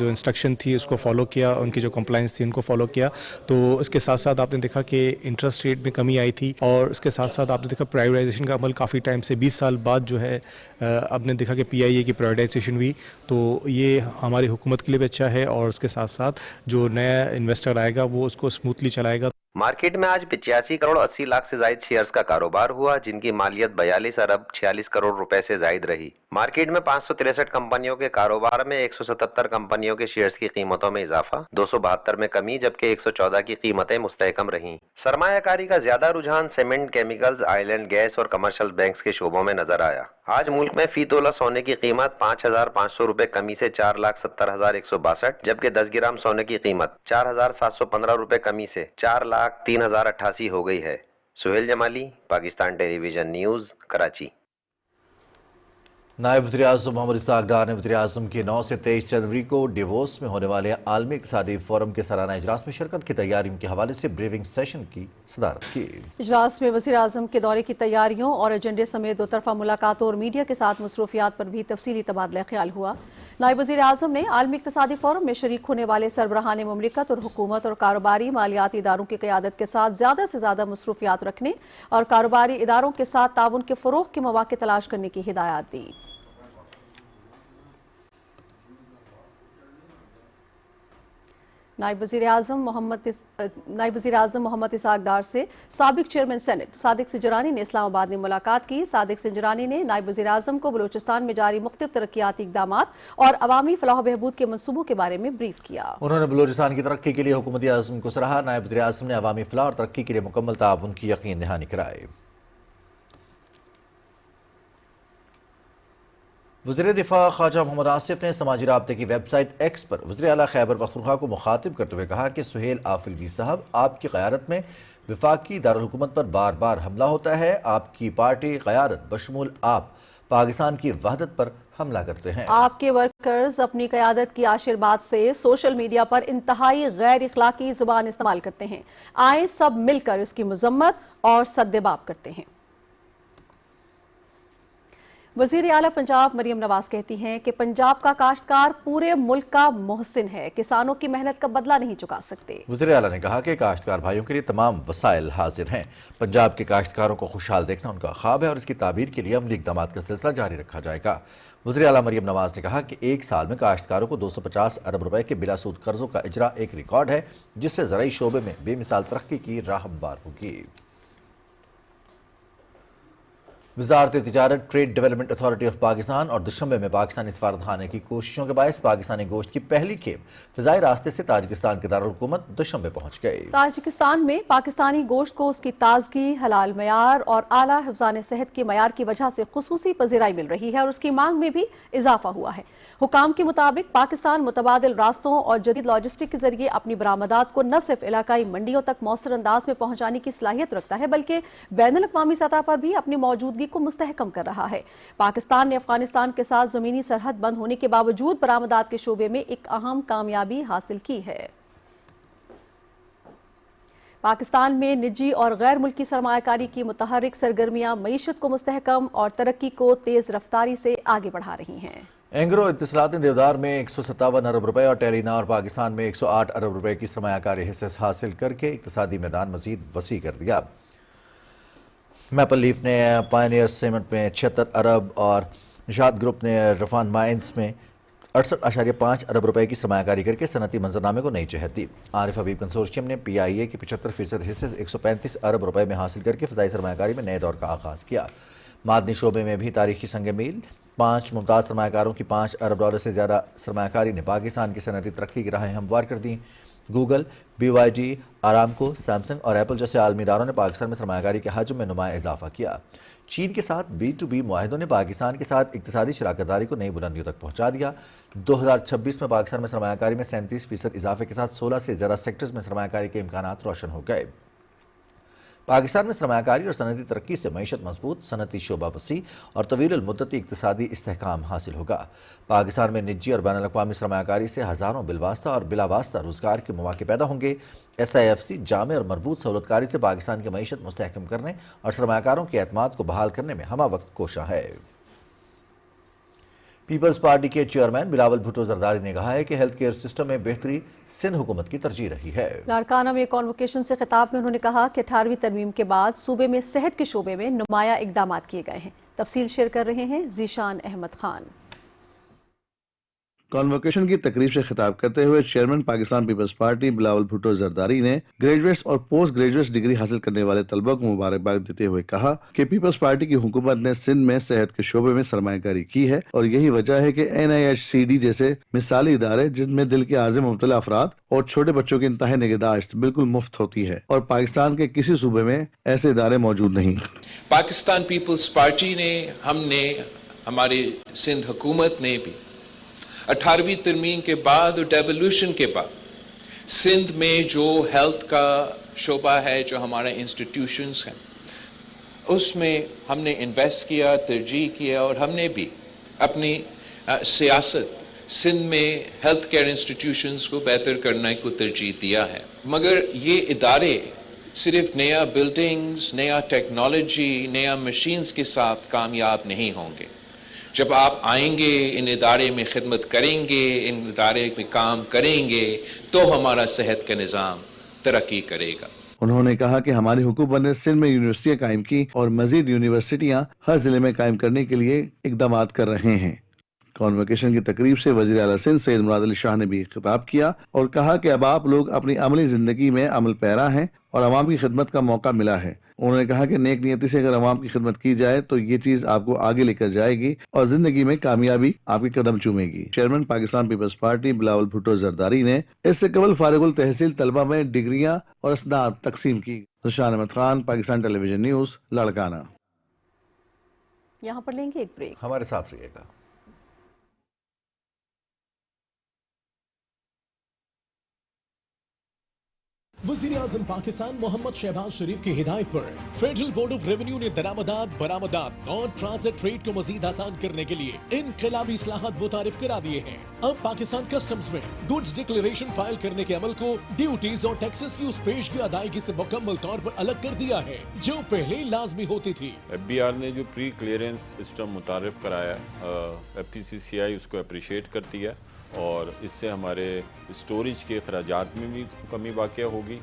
इंस्ट्रक्शन थी उसको फॉलो किया, उनकी जो कंप्लाइंस थी उनको फॉलो किया। तो इसके साथ साथ आपने देखा कि इंटरेस्ट रेट में कमी आई थी और इसके साथ साथ आपने देखा प्राइवेटाइजेशन का अमल काफ़ी टाइम से 20 साल बाद जो है आपने देखा कि PIA की प्राइवेटाइजेशन हुई। तो ये हमारी हुकूमत के लिए भी अच्छा है और उसके साथ साथ जो नया इन्वेस्टर आएगा वो उसको स्मूथली चलाएगा। मार्केट में आज 85 करोड़ 80 लाख से जायद शेयर्स का कारोबार हुआ जिनकी मालियत 42 अरब 46 करोड़ रुपए से जायद रही। मार्केट में 563 कंपनियों के कारोबार में 177 कंपनियों के शेयर्स की कीमतों में इजाफा, 272 में कमी जबकि 114 की कीमतें मुस्तहकम रहीं। सरमायाकारी का ज्यादा रुझान cement, chemicals, oil and gas और कमर्शियल बैंक्स के शोबों में नजर आया। आज मुल्क में फी तोला सोने की कीमत 5,500 रुपए कमी से 4,70,162, जबकि 10 ग्राम सोने की कीमत 4,715 रुपए कमी से 4,03,088 हो गई है। Suhail Jamali, Pakistan television news, Karachi. नायब वज़ीर-ए-आज़म मोहम्मद इसाक डार ने वज़ीर-ए-आज़म की 9 से 23 जनवरी को डिवोर्स में होने वाले आलमी इक़्तिसादी फोरम के सालाना इजलास में शिरकत की तैयारियों के हवाले से ब्रीफिंग सेशन की सदारत की। इजलास में वज़ीर-ए-आज़म के दौरे की तैयारियों और एजेंडे समेत दो तरफ़ा मुलाकातों और मीडिया के साथ मसरूफियात पर भी तफसीली तबादला ख्याल हुआ। नायब वज़ीर-ए-आज़म ने आलमी इक़्तिसादी फोरम में शरीक होने वाले सरबराहान मुमलिकत और हुकूमत और कारोबारी मालियाती इदारों की क़यादत के साथ ज़्यादा से ज़्यादा मसरूफियात रखने और कारोबारी इदारों के साथ ताउन के फ़रोग़ के मौक़े तलाश करने की हिदायत दी। नायब वज़ीर-ए-आज़म मोहम्मद इसाक डार से साबिक चेयरमैन सेनेट सादिक सिंजरानी ने इस्लामाबाद में मुलाकात की। सादिक सिंजरानी ने नायब वज़ीर-ए-आज़म को बलूचिस्तान में जारी मुख्तलिफ तरक्याती इक़दामात और अवामी फलाह बहबूद के मनसूबों के बारे में ब्रीफ किया। उन्होंने बलूचिस्तान की तरक्की के लिए हुकूमती आज़म को सराहा। नायब वज़ीर-ए-आज़म ने अवामी फलाह और तरक्की के लिए मुकम्मल ताउन की यकीन दहानी कराई। वज़ीर दिफा ख्वाजा मोहम्मद आसिफ ने समाजी राब्ते की वेबसाइट एक्स पर वज़ीर आला खैबर पख्तूनख्वा को मुखातिब करते हुए कहा कि सुहेल आफिलगी साहब, आपकी क़यादत में वफाकी दारुल हुकूमत पर बार बार हमला होता है। आपकी पार्टी क़यादत बशमूल आप पाकिस्तान की वहदत पर हमला करते हैं। आपके वर्कर्स अपनी क़यादत की आशीर्वाद से सोशल मीडिया पर इंतहाई गैर इखलाकी ज़ुबान इस्तेमाल करते हैं। आए सब मिलकर इसकी मजम्मत और सद्देबाब करते हैं। वज़ीर आला पंजाब मरियम नवाज कहती हैं कि पंजाब का काश्तकार पूरे मुल्क का मोहसिन है, किसानों की मेहनत का बदला नहीं चुका सकते। वज़ीर आला ने कहा कि काश्तकार भाइयों के लिए तमाम वसाइल हाजिर हैं। पंजाब के काश्तकारों को खुशहाल देखना उनका ख्वाब है और इसकी ताबीर के लिए अमली इक़दामात का सिलसिला जारी रखा जाएगा। वज़ीर आला मरियम नवाज ने कहा कि एक साल में काश्तकारों को 250 अरब रुपए के बिलासूद कर्जों का इजरा एक रिकॉर्ड है, जिससे ज़राई शोबे में बेमिसाल तरक्की की राह हमवार होगी। वज़ारत तिजारत, trade development authority of Pakistan और दुशंबे में पाकिस्तानी सफारतखाने की कोशिशों के बायस पाकिस्तानी गोश्त की पहली खेप फ़िज़ाई रास्ते से ताजिकिस्तान के दारुल हुकूमत दुशंबे पहुँच गई। ताजिकिस्तान में पाकिस्तानी गोश्त को उसकी ताजगी, हलाल मयार और आला हिफ़्ज़ान सेहत के मयार की वजह से खुसूसी पज़ीराई मिल रही है और उसकी मांग में भी इजाफा हुआ है। हुकाम के मुताबिक पाकिस्तान मुतबादिल रास्तों और जदीद लॉजिस्टिक के जरिए अपनी बरामदात को न सिर्फ इलाकाई मंडियों तक मौसर अंदाज में पहुँचाने की सलाहियत रखता है बल्कि बैनुल अक़वामी सतह पर भी अपनी मौजूदगी को मुस्तहकम कर रहा है। पाकिस्तान ने अफगानिस्तान के साथ ज़मीनी सरहद बंद होने के बावजूद बरामदात के शोबे में एक अहम कामयाबी हासिल की है। पाकिस्तान में निजी और गैर मुल्की सरमायाकारी की मुतहर्रिक सरगर्मियां मईशत को मुस्तहकम और तरक्की को तेज रफ्तारी से आगे बढ़ा रही हैं। एंग्रो इत्तिसालात ने देवदार में 157 अरब रुपए और टेलीनार पाकिस्तान में 108 अरब रुपए की सरमायाकारी हिस्से हासिल करके इक्तिसादी मैदान मजीद वसी कर दिया। मैपल लीफ ने पायनियर सीमेंट में 76 अरब और निशात ग्रुप ने रफान माइंस में 68.5 अरब रुपए की सरमायाकारी करके सनती मंजरनामे को नई जहत दी। आरिफ हबीब कंसोर्शियम ने PIA के 75% हिस्से से 135 अरब रुपए में हासिल करके फ़िज़ाई सरमायाकारी में नए दौर का आगाज़ किया। मादनी शोबे में भी तारीखी संग मील। 5 मुमताज़ सरमाकारों की $5 अरब से ज़्यादा सरमाकारी ने पाकिस्तान की सनती तरक्की की राहें हमवार कर दी। गूगल, BYD, आरामको, सैमसंग और एप्पल जैसे आलमी इदारों ने पाकिस्तान में सरमाकारी के हजम में नुमाया इजाफा किया। चीन के साथ B2B मुआहिदों ने पाकिस्तान के साथ इक्तिसादी शराकतदारी को नई बुलंदियों तक पहुंचा दिया। 2026 में पाकिस्तान में सरमाकारी में 37% इजाफे के साथ 16 से ज़्यादा सेक्टर्स में सरमाकारी के इम्कानात रोशन हो गए। पाकिस्तान में सरमाकारी और सनती तरक्की से मईशत मजबूत, सनती शोबा वसी और तवील मुद्दती इक्तिसादी इस्तेहकाम हासिल होगा। पाकिस्तान में निजी और बैनुल अक़वामी सरमाकारी से हज़ारों बिलवास्ता और बिलावास्ता रोज़गार के मौके पैदा होंगे। SIFC जामे और मरबूत सहूलतकारी से पाकिस्तान की मईशत मुस्तहकम करने और सरमाकारों के एतमाद को बहाल करने में हमा वक्त कोशा है। पीपल्स पार्टी के चेयरमैन बिलावल भुट्टो जरदारी ने कहा है कि हेल्थ केयर सिस्टम में बेहतरी सिंध हुकूमत की तरजीह रही है। लाड़काना में कॉन्वोकेशन से खिताब में उन्होंने कहा कि 18वीं तरमीम के बाद सूबे में सेहत के शोबे में नुमाया इकदाम किए गए हैं। तफसील शेयर कर रहे हैं जीशान अहमद खान। कॉन्वोकेशन की तकरीब से खिताब करते हुए चेयरमैन पाकिस्तान पीपल्स पार्टी बिलावल भुट्टो जरदारी ने ग्रेजुएट्स और पोस्ट ग्रेजुएट्स डिग्री हासिल करने वाले तलबा को मुबारकबाद देते हुए कहा कि पीपल्स पार्टी की हुकूमत ने सिंध में सेहत के शोबे में सरमायाकारी की है और यही वजह है कि NIHCD जैसे मिसाली इदारे जिनमें दिल के आर्जे मुब्तला अफराद और छोटे बच्चों की इंतहाई निगहदाश्त बिल्कुल मुफ्त होती है और पाकिस्तान के किसी सूबे में ऐसे इदारे मौजूद नहीं। पाकिस्तान पीपल्स पार्टी ने, हमने, हमारी सिंध हुकूमत ने भी 18वीं तरमीम के बाद और डेवोल्यूशन के बाद सिंध में जो हेल्थ का शोबा है, जो हमारे इंस्टीट्यूशंस हैं, उसमें हमने इन्वेस्ट किया, तरजीह किया और हमने भी अपनी सियासत सिंध में हेल्थ केयर इंस्टीट्यूशंस को बेहतर करने को तरजीह दिया है। मगर ये इदारे सिर्फ नया बिल्डिंग्स, नया टेक्नोलॉजी, नया मशीन्स के साथ कामयाब नहीं होंगे। जब आप आएंगे, इन इदारे में खिदमत करेंगे, इन इदारे में काम करेंगे, तो हमारा सेहत का निज़ाम तरक्की करेगा। उन्होंने कहा कि हमारी हुकूमत ने सिंध में यूनिवर्सिटियां कायम की और मजीद यूनिवर्सिटियां हर जिले में कायम करने के लिए इकदाम कर रहे हैं। कॉन्वोकेशन की तकरीब से वज़ीर आला सिंध सैयद मुराद अली शाह ने भी खिताब किया और कहा कि अब आप लोग अपनी अमली जिंदगी में अमल पैरा हैं और अवाम की खिदमत का मौका मिला है। उन्होंने कहा कि नेक नियति से अगर अवाम की खिदमत की जाए तो ये चीज आपको आगे लेकर जाएगी और जिंदगी में कामयाबी आपके कदम चूमेगी। चेयरमैन पाकिस्तान पीपल्स पार्टी बिलावल भुट्टो जरदारी ने इससे कबल फारिगुल तहसील तलबा में डिग्रियां और असनाद तकसीम की। Zeeshan Ahmed Khan, Pakistan television news, Larkana. यहाँ पर लेंगे एक ब्रेक, हमारे साथ रहिएगा। वज़ीर आज़म पाकिस्तान मोहम्मद शहबाज शरीफ की हिदायत पर फेडरल बोर्ड ऑफ रेवेन्यू ने दरामदात बरामदात नॉन ट्रांजिट ट्रेड को मजीद आसान करने के लिए इनकलाबी इस्लाहात मुतारिफ करा दिए हैं। अब पाकिस्तान कस्टम्स में गुड्स डिक्लेरेशन फाइल करने के अमल को ड्यूटीज और टैक्सेस की उस पेशगी अदायगी से मुकम्मल तौर पर अलग कर दिया है जो पहले लाजमी होती थी। FBR ने जो प्री क्लियरेंस सिस्टम मुतारिफ कराया, FTCCI उसको अप्रिशिएट करती है और इससे हमारे स्टोरेज के अखराजात में भी कमी वाक़या होगी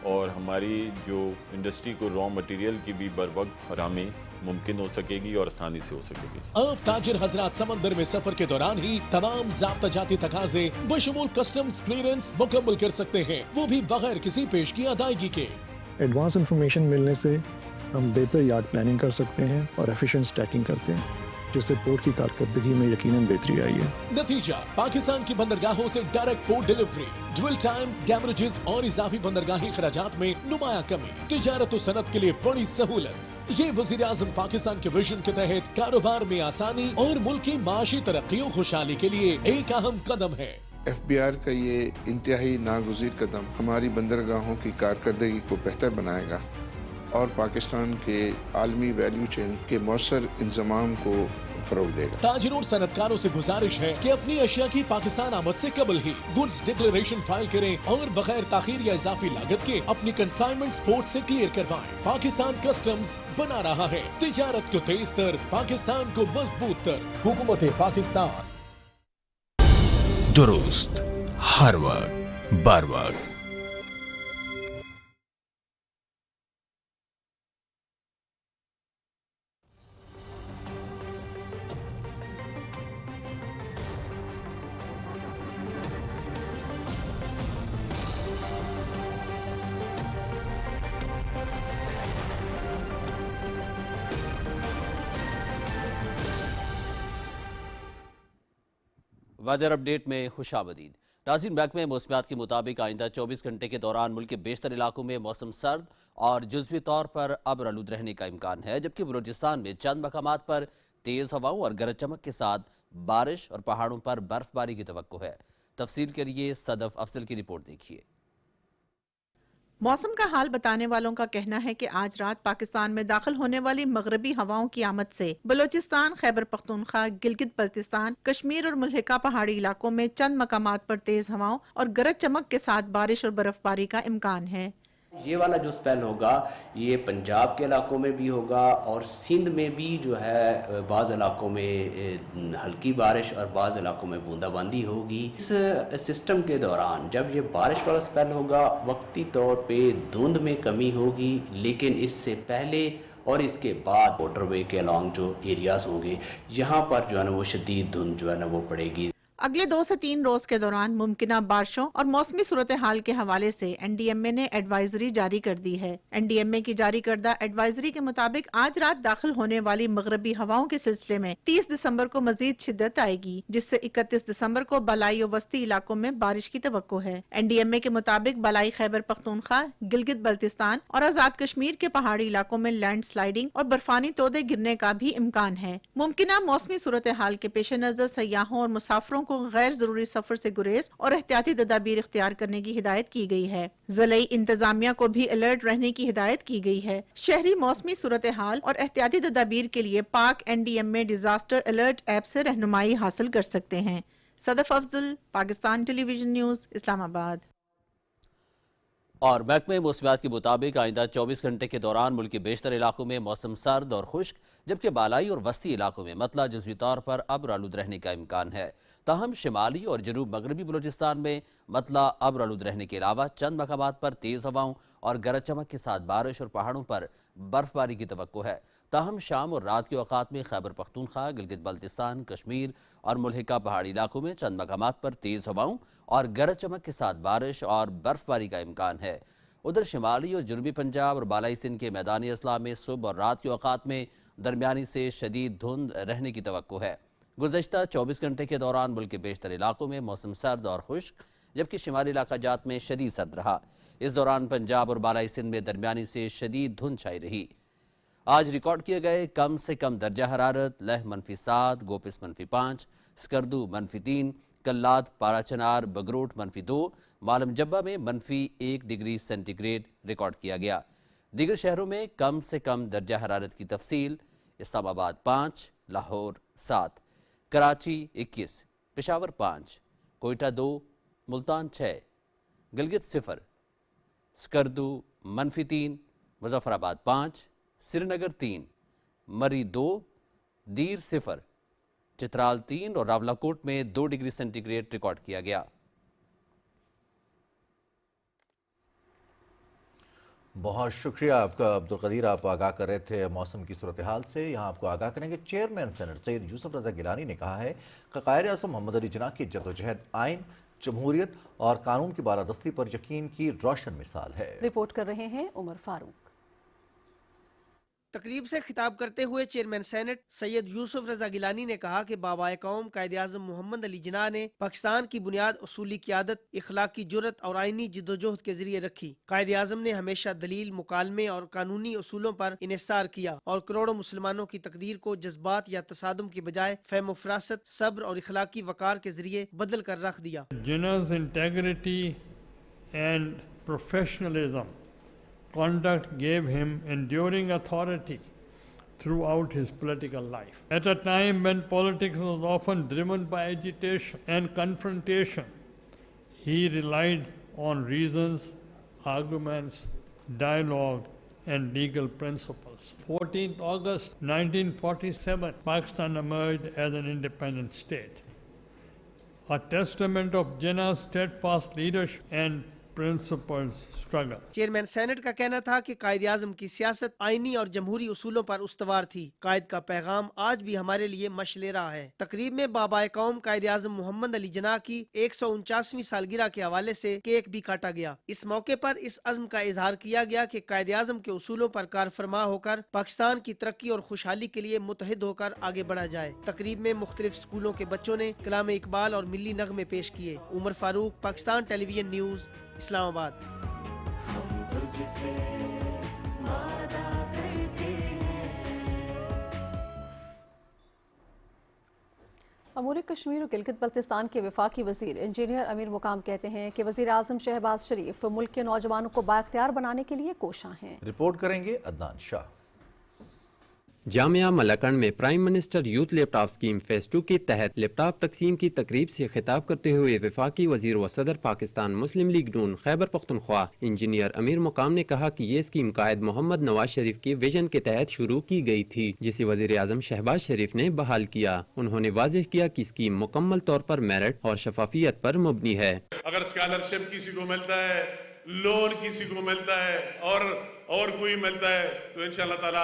और हमारी जो इंडस्ट्री को रॉ मटेरियल की भी बर वक्त फराहमी मुमकिन हो सकेगी और आसानी से हो सकेगी। अब ताजिर हजरात समंदर में सफर के दौरान ही तमाम ज़ाब्ता-जाती तकाज़े बशमूल कस्टम्स क्लियरेंस मुकम्मल कर सकते हैं, वो भी बगैर किसी पेशगी अदायगी के। एडवांस इंफॉर्मेशन मिलने से हम बेहतर यार्ड प्लानिंग कर सकते हैं और एफिशिएंट स्टैकिंग करते हैं, जिससे पोर्ट की कारकर्दगी में यकीनन बेहतरी आई है। नतीजा, पाकिस्तान की बंदरगाहों से डायरेक्ट पोर्ट डिलीवरी, ड्विल टाइम, डैमरेजेस और इजाफी बंदरगाही खर्चात में नुमाया कमी, तिजारत और सनत के लिए बड़ी सहूलत। ये वज़ीर आज़म पाकिस्तान के विजन के तहत कारोबार में आसानी और मुल्क की माशी तरक्की और खुशहाली के लिए एक अहम कदम है। FBR का ये इंतहाई नागुज़ीर कदम हमारी बंदरगाहों की कारकर्दगी को बेहतर बनाएगा और पाकिस्तान के आलमी वैल्यू चेन के मौसर इंतज़ाम को फरोग देगा। ताजिरों और सनतकारों से गुजारिश है कि अपनी अशिया की पाकिस्तान आमद से कबल ही गुड्स डिक्लेरेशन फाइल करें और बगैर ताखीर या इजाफी लागत के अपनी कंसाइनमेंट पोर्ट से क्लियर करवाएं। पाकिस्तान कस्टम्स बना रहा है तिजारत को तेज तर, पाकिस्तान को मजबूत तर। हुकूमत पाकिस्तान। दुरुस्त हर वक्त बर वक्त। ویدر اپڈیٹ میں خوش آمدید ناظرین۔ محکمہ موسمیات کے مطابق آئندہ 24 گھنٹے کے دوران ملک کے بیشتر علاقوں میں موسم سرد اور جزوی طور پر ابر آلود رہنے کا امکان ہے، جبکہ بلوچستان میں چند مقامات پر تیز ہواؤں اور گرج چمک کے ساتھ بارش اور پہاڑوں پر برف باری کی توقع ہے۔ تفصیل کے لیے صدف افضل کی رپورٹ دیکھیے۔ موسم کا حال بتانے والوں کا کہنا ہے کہ آج رات پاکستان میں داخل ہونے والی مغربی ہواؤں کی آمد سے بلوچستان، خیبر پختونخوا، گلگت بلتستان، کشمیر اور ملحقہ پہاڑی علاقوں میں چند مقامات پر تیز ہواؤں اور گرج چمک کے ساتھ بارش اور برف باری کا امکان ہے۔ یہ والا جو سپیل ہوگا یہ پنجاب کے علاقوں میں بھی ہوگا اور سندھ میں بھی جو ہے بعض علاقوں میں ہلکی بارش اور بعض علاقوں میں بوندا باندی ہوگی۔ اس سسٹم کے دوران جب یہ بارش والا سپیل ہوگا وقتی طور پہ دھند میں کمی ہوگی، لیکن اس سے پہلے اور اس کے بعد واٹر وے کے along جو ایریاز ہوں گے یہاں پر جو ہے نا وہ شدید دھند جو ہے نا وہ پڑے گی۔ اگلے 2 سے 3 روز کے دوران ممکنہ بارشوں اور موسمی صورتحال کے حوالے سے این ڈی ایم اے نے ایڈوائزری جاری کر دی ہے۔ این ڈی ایم اے کی جاری کردہ ایڈوائزری کے مطابق آج رات داخل ہونے والی مغربی ہواؤں کے سلسلے میں 30 دسمبر کو مزید شدت آئے گی، جس سے 31 دسمبر کو بالائی و وسطی علاقوں میں بارش کی توقع ہے۔ این ڈی ایم اے کے مطابق بالائی خیبر پختونخوا، گلگت بلتستان اور آزاد کشمیر کے پہاڑی علاقوں میں لینڈ سلائیڈنگ اور برفانی تودے گرنے کا بھی امکان ہے۔ ممکنہ موسمی صورتحال کے پیش نظر سیاحوں اور مسافروں کو غیر ضروری سفر سے گریز اور احتیاطی تدابیر اختیار کرنے کی ہدایت کی گئی ہے۔ ضلعی انتظامیہ کو بھی الرٹ رہنے کی ہدایت کی گئی ہے۔ شہری موسمی صورتحال اور احتیاطی تدابیر کے لیے پاک این ڈی ایم اے ڈیزاسٹر الرٹ ایپ سے رہنمائی حاصل کر سکتے ہیں۔ صدف افضل، پاکستان ٹیلی ویژن نیوز، اسلام آباد۔ اور محکمہ موسمیات کے مطابق آئندہ 24 گھنٹے کے دوران ملک کے بیشتر علاقوں میں موسم سرد اور خشک، جبکہ بالائی اور وسطی علاقوں میں مطلع جزوی طور پر ابر آلود رہنے کا امکان ہے۔ تاہم شمالی اور جنوب مغربی بلوچستان میں مطلع ابر آلود رہنے کے علاوہ چند مقامات پر تیز ہواؤں اور گرج چمک کے ساتھ بارش اور پہاڑوں پر برف باری کی توقع ہے۔ تاہم شام اور رات کے اوقات میں خیبر پختونخوا، گلگت بلتستان، کشمیر اور ملحقہ پہاڑی علاقوں میں چند مقامات پر تیز ہواؤں اور گرج چمک کے ساتھ بارش اور برف باری کا امکان ہے۔ ادھر شمالی اور جنوبی پنجاب اور بالائی سندھ کے میدانی اضلاع میں صبح اور رات کے اوقات میں درمیانی سے شدید دھند رہنے کی توقع ہے۔ گزشتہ 24 گھنٹے کے دوران ملک کے بیشتر علاقوں میں موسم سرد اور خشک، جبکہ شمالی علاقہ جات میں شدید سرد رہا۔ اس دوران پنجاب اور بالائی سندھ میں درمیانی سے شدید دھند چھائی رہی۔ آج ریکارڈ کیے گئے کم سے کم درجہ حرارت لہ -7، گوپس -5، سکردو -3، کلات، پارا چنار، بگروٹ -2، معلم جبہ میں -1 ڈگری سینٹی گریڈ ریکارڈ کیا گیا۔ دیگر شہروں میں کم سے کم درجہ حرارت کی تفصیل: اسلام آباد 5، لاہور 7، کراچی 21، پشاور 5، کوئٹہ 2، ملتان 6، گلگت 0، سکردو -3، مظفر آباد 5، سری نگر 3، مری 2، دیر 0، چترال 3 اور راولاکوٹ میں 2 ڈگری سینٹی گریڈ ریکارڈ کیا گیا۔ بہت شکریہ آپ کا عبدالقدیر، آپ آگاہ کر رہے تھے موسم کی صورتحال سے۔ یہاں آپ کو آگاہ کریں گے چیئرمین سینٹ سید یوسف رضا گیلانی نے کہا ہے کہ قائد اعظم محمد علی جناح کی جدوجہد آئین، جمہوریت اور قانون کی بالادستی پر یقین کی روشن مثال ہے۔ رپورٹ کر رہے ہیں عمر فاروق۔ تقریب سے خطاب کرتے ہوئے چیئرمین سینٹ سید یوسف رضا گیلانی نے کہا کہ بابائے قوم قائد اعظم محمد علی جناح نے پاکستان کی بنیاد اصولی قیادت، اخلاقی جرت اور آئینی جدوجہد کے ذریعے رکھی۔ قائد اعظم نے ہمیشہ دلیل، مکالمے اور قانونی اصولوں پر انحصار کیا اور کروڑوں مسلمانوں کی تقدیر کو جذبات یا تصادم کی بجائے فہم و فراست، صبر اور اخلاقی وقار کے ذریعے بدل کر رکھ دیا۔ Jinnah's integrity and professionalism conduct gave him enduring authority throughout his political life. At a time when politics was often driven by agitation and confrontation, he relied on reasons, arguments, dialogue, and legal principles. 14th August 1947, Pakistan emerged as an independent state. A testament of Jinnah's steadfast leadership and principled struggle. Chairman senate का कहना था कि कायद आज़म की सियासत आईनी और जमहूरी उसूलों पर उस्तवार थी। कायद का पैगाम आज भी हमारे लिए मशले रहा है। तकरीब में बाबा कौम कायद आज़म मोहम्मद अली जिन्ना की 149वीं सालगिरह के हवाले से केक भी काटा गया। इस मौके पर इस अज़्म का इजहार किया गया कि कायद आज़म के उसूलों पर कारफरमा होकर पाकिस्तान की तरक्की और खुशहाली के लिए मुतहिद होकर आगे बढ़ा जाए। तकरीब में मुख्तलिफ स्कूलों के बच्चों ने कलाम इकबाल और मिली नगमे पेश किए। उमर फारूक, पाकिस्तान टेलीविजन न्यूज़, इस्लामाबाद। अमूर कश्मीर और गिलगित बल्तिस्तान के वफाकी वजीर इंजीनियर अमीर मुकाम कहते हैं कि वजीर आज़म शहबाज शरीफ मुल्क के नौजवानों को बाइख्तियार बनाने के लिए कोशां हैं। रिपोर्ट करेंगे अदनान शाह। जामिया मलकन में prime minister youth laptop scheme phase 2 के तहत लैपटॉप तकसीम की तकरीब से खिताब करते हुए वफाकी वजीर व सदर पाकिस्तान मुस्लिम लीग नून खैबर पख्तूनख्वा इंजीनियर अमीर मुकाम ने कहा कि ये स्कीम कायद मोहम्मद नवाज शरीफ के विजन के तहत शुरू की गई थी, जिसे वजीर आज़म शहबाज शरीफ ने बहाल किया। उन्होंने वाज़ेह किया कि स्कीम मुकम्मल तौर पर मेरिट और शफाफियत पर मबनी है। अगर स्कॉलरशिप किसी को मिलता है, लोन किसी को मिलता है और कोई मिलता है तो इंशाअल्लाह ताला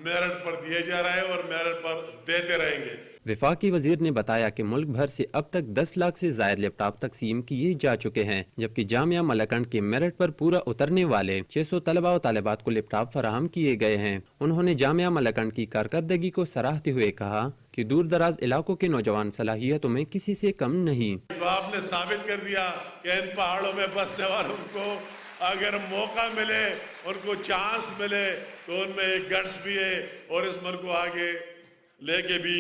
मेरिट पर दिया जा रहा है और मेरिट पर देते रहेंगे। वफाकी वजीर ने बताया कि मुल्क भर से अब तक 10 लाख से ज्यादा लैपटॉप तकसीम किए जा चुके हैं, जबकि जामिया मलकंड के मेरिट पर पूरा उतरने वाले 600 तलबा और तालिबात को लैपटॉप फराहम किए गए हैं। उन्होंने जामिया मलकंड की कारकर्दगी को सराहते हुए कहा कि दूर दराज इलाकों के नौजवान सलाहियतों में किसी से कम नहीं। तो आपने साबित कर दिया कि इन पहाड़ों में बसने वालों को अगर मौका मिले, उनको चांस मिले तो उनमें एक गट्स भी है और इस मुल्क को आगे लेके भी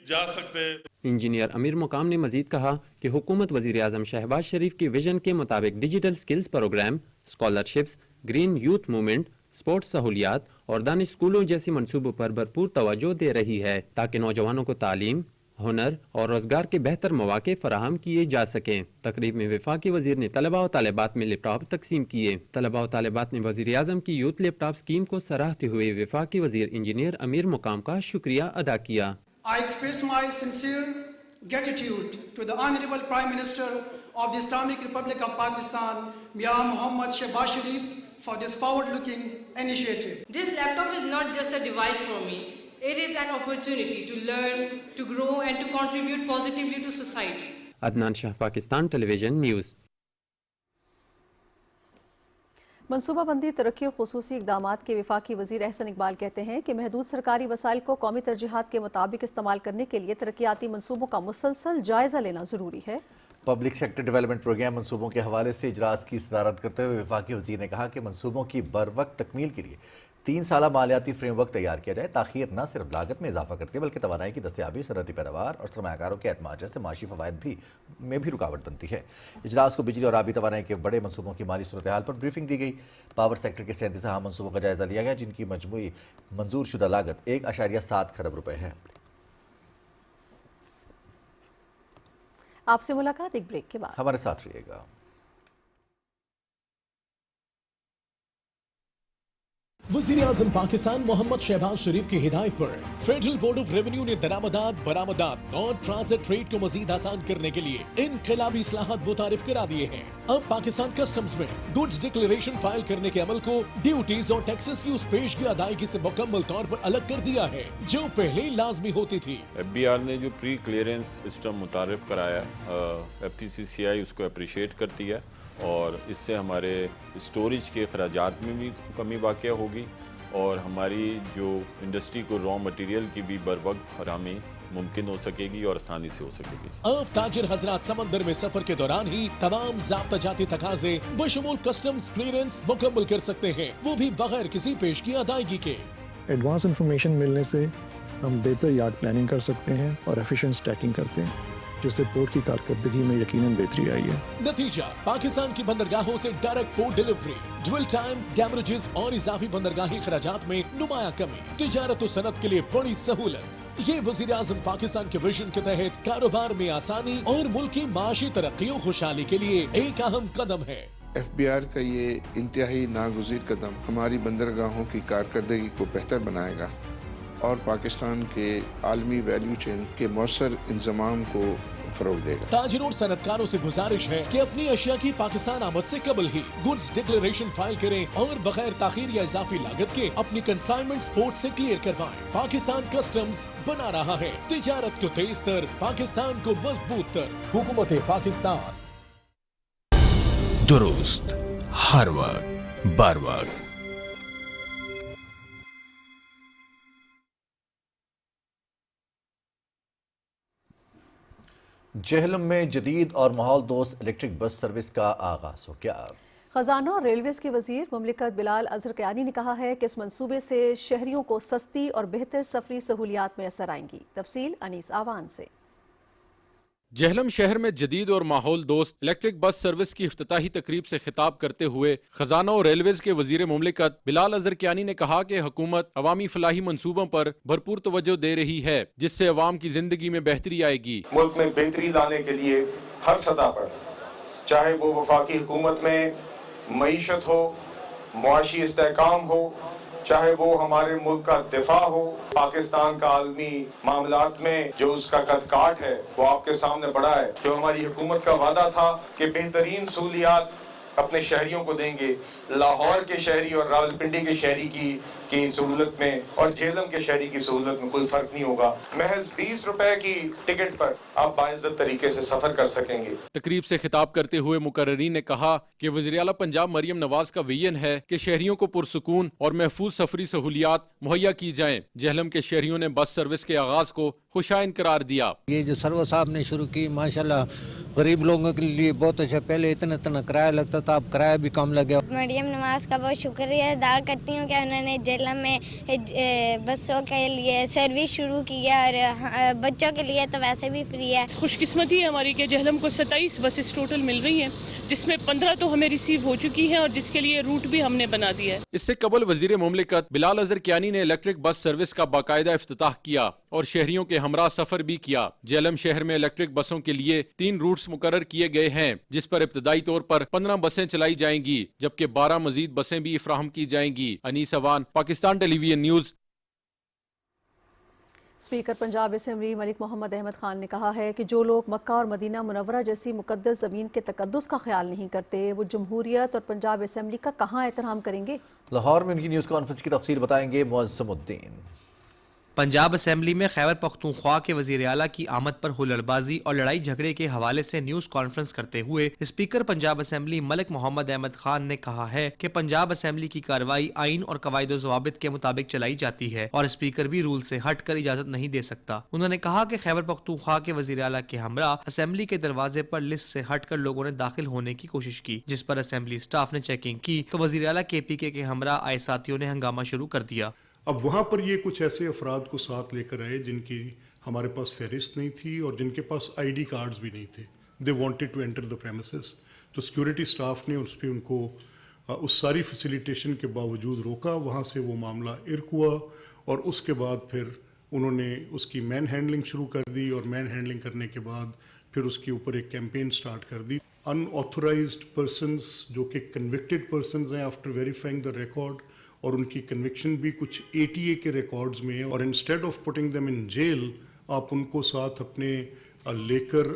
जा सकते हैं। इंजीनियर अमीर मुकाम ने मजीद कहा कि हुकूमत वजीर आज़म शहबाज शरीफ के विजन के मुताबिक digital skills programme, scholarships, green youth movement, sports सहूलियात और दानिश स्कूलों जैसे मंसूबों पर भरपूर तवज्जो दे रही है ताकि नौजवानों को तालीम, हुनर और रोजगार के बेहतर मौके फराहम किए जा सकें। तकरीब में वफाकी वजीर ने तलबा और तालिबात में लैपटॉप तकसीम किए। तलबा और तालिबात ने वजीर आज़म की यूथ लैपटॉप स्कीम को सराहते हुए वफाकी वजीर इंजीनियर अमीर मुकाम का शुक्रिया अदा किया। I express my sincere gratitude to the Honorable Prime Minister of the Islamic Republic of Pakistan, Mia Mohammad Shehbaz Sharif, for this forward-looking initiative. This laptop is not just a device for me. It is an opportunity to learn, to grow and to contribute positively to society. Adnan Shah, Pakistan television News. मनसूबाबंदी, तरक्की और खुसूसी इक़दामात के वफाकी वज़ीर एहसन इकबाल कहते हैं कि महदूद सरकारी वसाइल को कौमी तरजीहात के मुताबिक इस्तेमाल करने के लिए तरक्याती मनसूबों का मुसलसल जायज़ा लेना ज़रूरी है। पब्लिक सेक्टर डेवलपमेंट प्रोग्राम मनसूबों के हवाले से इजलास की सदारत करते हुए वफाकी वज़ीर ने कहा कि मनसूबों की बर वक्त तकमील के लिए 3 साला मालियाती फ्रेमवर्क तैयार किया जाए। ताख़ीर न सिर्फ लागत में इजाफा करती है बल्कि तवानाई की दस्तयाबी, सनअती पैदावार और सरमायाकारों के एतमाद जैसे माशी फ़वाइद में भी रुकावट बनती है। इजलास को बिजली और आबी तवानाई के बड़े मनसूबों की माली सूरत हाल पर ब्रीफिंग दी गई। पावर सेक्टर के 37 अहम मनसूबों का जायज़ा लिया गया जिनकी मजमूई मंजूर शुदा लागत 1.7 खरब रुपए है। आपसे मुलाकात एक ब्रेक के बाद। हमारे साथ रहिएगा। वज़ीर आज़म पाकिस्तान मोहम्मद शहबाज शरीफ की हिदायत पर फेडरल बोर्ड ऑफ रेवेन्यू ने दरामदात, बरामदात, नॉन ट्रांजिट ट्रेड को मजीद आसान करने के लिए इनकलाबी इस्लाहात मुतारिफ करा दिए हैं। अब पाकिस्तान कस्टम्स में गुड्स डिक्लेरेशन फाइल करने के अमल को ड्यूटीज और टैक्सेस की उस पेशगी अदायगी से मुकम्मल तौर पर अलग कर दिया है जो पहले लाजमी होती थी। FBR ने जो प्री क्लियरेंस सिस्टम मुतारिफ कराया, FTCCI उसको अप्रिशिएट करती है और इससे हमारे स्टोरेज के अखराजात में भी कमी वाक़या होगी और हमारी जो इंडस्ट्री को रॉ मटेरियल की भी बर वक्त फराहमी मुमकिन हो सकेगी और आसानी से हो सकेगी। अब ताजिर हजरात समंदर में सफर के दौरान ही तमाम ज़ाब्ता जाती तकाज़े बशमूल कस्टम्स क्लियरेंस मुकम्मल कर सकते हैं, वो भी बगैर किसी पेशगी अदायगी के। एडवांस इंफॉर्मेशन मिलने से हम बेहतर यार्ड प्लानिंग कर सकते हैं और एफिशिएंट स्टैकिंग करते हैं, जिससे पोर्ट की कारकर्दगी में यकीनन बेहतरी आई है। नतीजा, पाकिस्तान की बंदरगाहों से डायरेक्ट पोर्ट डिलीवरी, ड्विल टाइम, डैमरेजेस और इजाफी बंदरगाही खर्चात में नुमाया कमी, तिजारत और सनत के लिए बड़ी सहूलत। ये वज़ीर आज़म पाकिस्तान के विजन के तहत कारोबार में आसानी और मुल्क की माशी तरक्की और खुशहाली के लिए एक अहम कदम है। FBR का ये इंतहाई नागुज़ीर कदम हमारी बंदरगाहों की कारकर्दगी को बेहतर बनाएगा और पाकिस्तान के आलमी वैल्यू चेन के मौसर इंज़माम को फरोग देगा। ताजिरों और सनतकारों से गुजारिश है कि अपनी अशिया की पाकिस्तान आमद से कबल ही गुड्स डिक्लेरेशन फाइल करें और बगैर ताखीर या इजाफी लागत के अपनी कंसाइनमेंट पोर्ट से क्लियर करवाएं। पाकिस्तान कस्टम्स बना रहा है तिजारत को तेज तर, पाकिस्तान को मजबूत तर। हुकूमत पाकिस्तान। दुरुस्त हर वक्त बर वक्त। जेहलम में जदीद और माहौल दोस्त इलेक्ट्रिक बस सर्विस का आगाज हो गया। खजाना और रेलवेज के वजीर मुमलिकत बिलाल अजहर कयानी ने कहा है कि इस मंसूबे से शहरियों को सस्ती और बेहतर सफरी सहूलियात मैसर आएंगी। तफसील अनीस आवान से। जेहलम शहर में जदीद और माहौल दोस्त इलेक्ट्रिक बस सर्विस की इफ्तिताही तकरीब से खिताब करते हुए खजाना और रेलवेज के वजीर मुमलिकत बिलाल अजहर कियानी ने कहा कि हुकूमत अवामी फलाही मंसूबों पर भरपूर तवज्जो दे रही है, जिससे अवाम की जिंदगी में बेहतरी आएगी। मुल्क में बेहतरी लाने के लिए हर सतह पर, चाहे वो वफाकी हुकूमत में मईशत हो, मुआशी इस्तेहकाम हो, चाहे वो हमारे मुल्क का दिफा हो, पाकिस्तान का आलमी मामलात में जो उसका कद काट है वो आपके सामने पड़ा है। जो हमारी हुकूमत का वादा था कि बेहतरीन सहूलियात अपने शहरियों को देंगे, लाहौर के शहरी और रावलपिंडी के शहरी की सहूलत में और झेलम के शहरी की सहूलत में कोई फर्क नहीं होगा। महज 20 रुपए की टिकट पर आप बाइज्जत तरीके से सफर कर सकेंगे। तकरीब से खिताब करते हुए मुकर्ररीन ने कहा कि वज़ीर आला पंजाब मरियम नवाज का विजन है कि शहरियों को पुरसुकून और महफूज सफरी सहूलियात मुहैया की जाएं। जेहलम के शहरियों ने बस सर्विस के आगाज को खुशाइन करार दिया। ये जो सर्विस साहब ने शुरू की, माशाल्लाह गरीब लोगों के लिए बहुत अच्छा। पहले इतना किराया लगता था, अब किराया भी कम लग गया। मरियम नवाज का बहुत शुक्रिया अदा करती हूँ कि उन्होंने जेलम में बसों के लिए सर्विस शुरू की है और बच्चों के लिए तो वैसे भी फ्री है। खुशकिस्मती है हमारी कि जेहलम को 27 बसेस टोटल मिल रही हैं, जिसमें 15 तो हमें रिसीव हो चुकी हैं और जिसके लिए रूट भी हमने बना दिया है। इससे कबल वजीर मुमलिकत बिलाल अजहर कियानी ने इलेक्ट्रिक बस सर्विस का बाकायदा इफ्तिताह किया और शहरियों के हमरा सफर भी किया। जेहलम शहर में इलेक्ट्रिक बसों के लिए 3 रूट्स मुकर्रर किए गए हैं, जिस पर इब्तदाई तौर पर 15 बसें चलाई जाएंगी, जबकि 12 मजीद बसें भी इफ्राहम की जाएंगी। Anees Awan, Pakistan television news. Speaker Punjab assembly Malik Mohammad Ahmed Khan ने कहा है कि जो लोग मक्का और मदीना मुनव्वरा जैसी मुकद्दस ज़मीन के तकद्दुस का ख्याल नहीं करते, वो जमहूरियत और पंजाब असेंबली का कहाँ एहतराम करेंगे। लाहौर में उनकी न्यूज़ कॉन्फ्रेंस की तफसील बताएंगे मुअज़्ज़मुद्दीन। पंजाब असेंबली में खैबर पख्तूनख्वा के वज़ीर आला की आमद पर हुल्लड़बाजी और लड़ाई झगड़े के हवाले से न्यूज़ कॉन्फ्रेंस करते हुए स्पीकर पंजाब असेंबली मलिक मोहम्मद अहमद खान ने कहा है कि पंजाब असेंबली की कार्रवाई आइन और कवायद व ज़वाबित के मुताबिक चलाई जाती है और स्पीकर भी रूल से हट कर इजाज़त नहीं दे सकता। उन्होंने कहा कि खैबर पख्तूनख्वा के वज़ीर आला के हमरा असेंबली के दरवाजे पर लिस्ट से हट कर लोगों ने दाखिल होने की कोशिश की, जिस पर असेंबली स्टाफ ने चेकिंग की तो वज़ीर आला KPK के हमरा आए साथियों ने हंगामा शुरू कर दिया। अब वहाँ पर ये कुछ ऐसे अफराद को साथ लेकर आए जिनकी हमारे पास फहरिस्त नहीं थी और जिनके पास ID कार्ड्स भी नहीं थे। They wanted to enter the premises, तो सिक्योरिटी स्टाफ ने उस पर उनको उस सारी फैसिलिटेशन के बावजूद रोका। वहाँ से वो मामला इर्क हुआ और उसके बाद फिर उन्होंने उसकी मैन हैंडलिंग शुरू कर दी और मैन हैंडलिंग करने के बाद फिर उसके ऊपर एक कैंपेन स्टार्ट कर दी। अनऑथोराइज्ड पर्सनस जो कि कन्विक्टेड पर्सनस हैं, आफ्टर वेरीफाइंग द रिकॉर्ड और उनकी कन्विक्शन भी कुछ ATA के रिकॉर्ड्स में है, और instead of putting them in jail आप उनको साथ अपने लेकर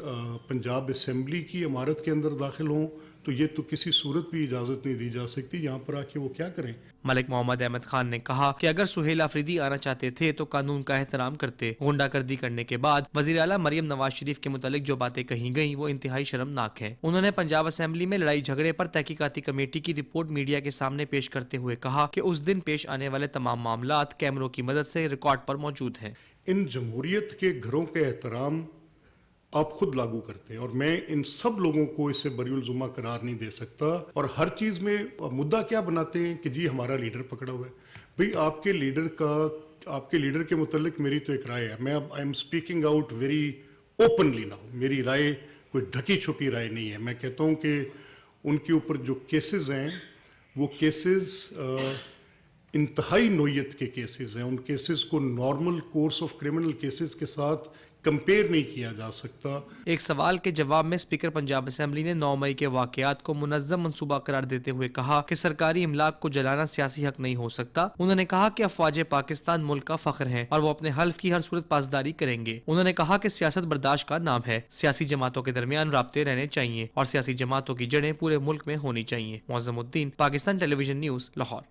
पंजाब असेंबली की इमारत के अंदर दाखिल हों, तो ये तो किसी सूरत भी इजाज़त नहीं दी जा सकती। यहाँ पर आके वो क्या करें। मलिक मोहम्मद अहमद खान ने कहा कि अगर सुहेल आफरीदी आना चाहते थे तो कानून का एहतराम करते। गुंडागर्दी करने के बाद वज़ीर आला मरियम नवाज शरीफ के मुतालिक जो बातें कही गईं वो इंतहाई शर्मनाक हैं। उन्होंने पंजाब असेंबली में लड़ाई झगड़े पर तहकीकाती कमेटी की रिपोर्ट मीडिया के सामने पेश करते हुए कहा कि उस दिन पेश आने वाले तमाम मामलात कैमरों की मदद से रिकॉर्ड पर मौजूद हैं। इन जमहूरियत के घरों के एहतराम आप खुद लागू करते हैं और मैं इन सब लोगों को इसे बरीउल जुम्मा करार नहीं दे सकता। और हर चीज़ में मुद्दा क्या बनाते हैं कि जी हमारा लीडर पकड़ा हुआ है। भाई आपके लीडर के मुतालिक मेरी तो एक राय है। मैं अब I am speaking out very openly now. मेरी राय कोई ढकी छुपी राय नहीं है। मैं कहता हूँ कि उनके ऊपर जो केसेस हैं वो केसेस इंतहाई नोयत के केसेस हैं। उन केसेस को normal course of criminal cases के साथ कंपेयर नहीं किया जा सकता। एक सवाल के जवाब में स्पीकर पंजाब असेंबली ने 9 मई के वाकयात को मुनज़्ज़म मंसूबा करार देते हुए कहा कि सरकारी इमलाक को जलाना सियासी हक नहीं हो सकता। उन्होंने कहा कि अफवाज पाकिस्तान मुल्क का फख्र हैं और वो अपने हल्फ की हर सूरत पासदारी करेंगे। उन्होंने कहा कि सियासत बर्दाश्त का नाम है, सियासी जमातों के दरमियान राब्ते रहने चाहिए और सियासी जमातों की जड़ें पूरे मुल्क में होनी चाहिए। मुअज़्ज़मुद्दीन, पाकिस्तान टेलीविजन न्यूज़, लाहौर।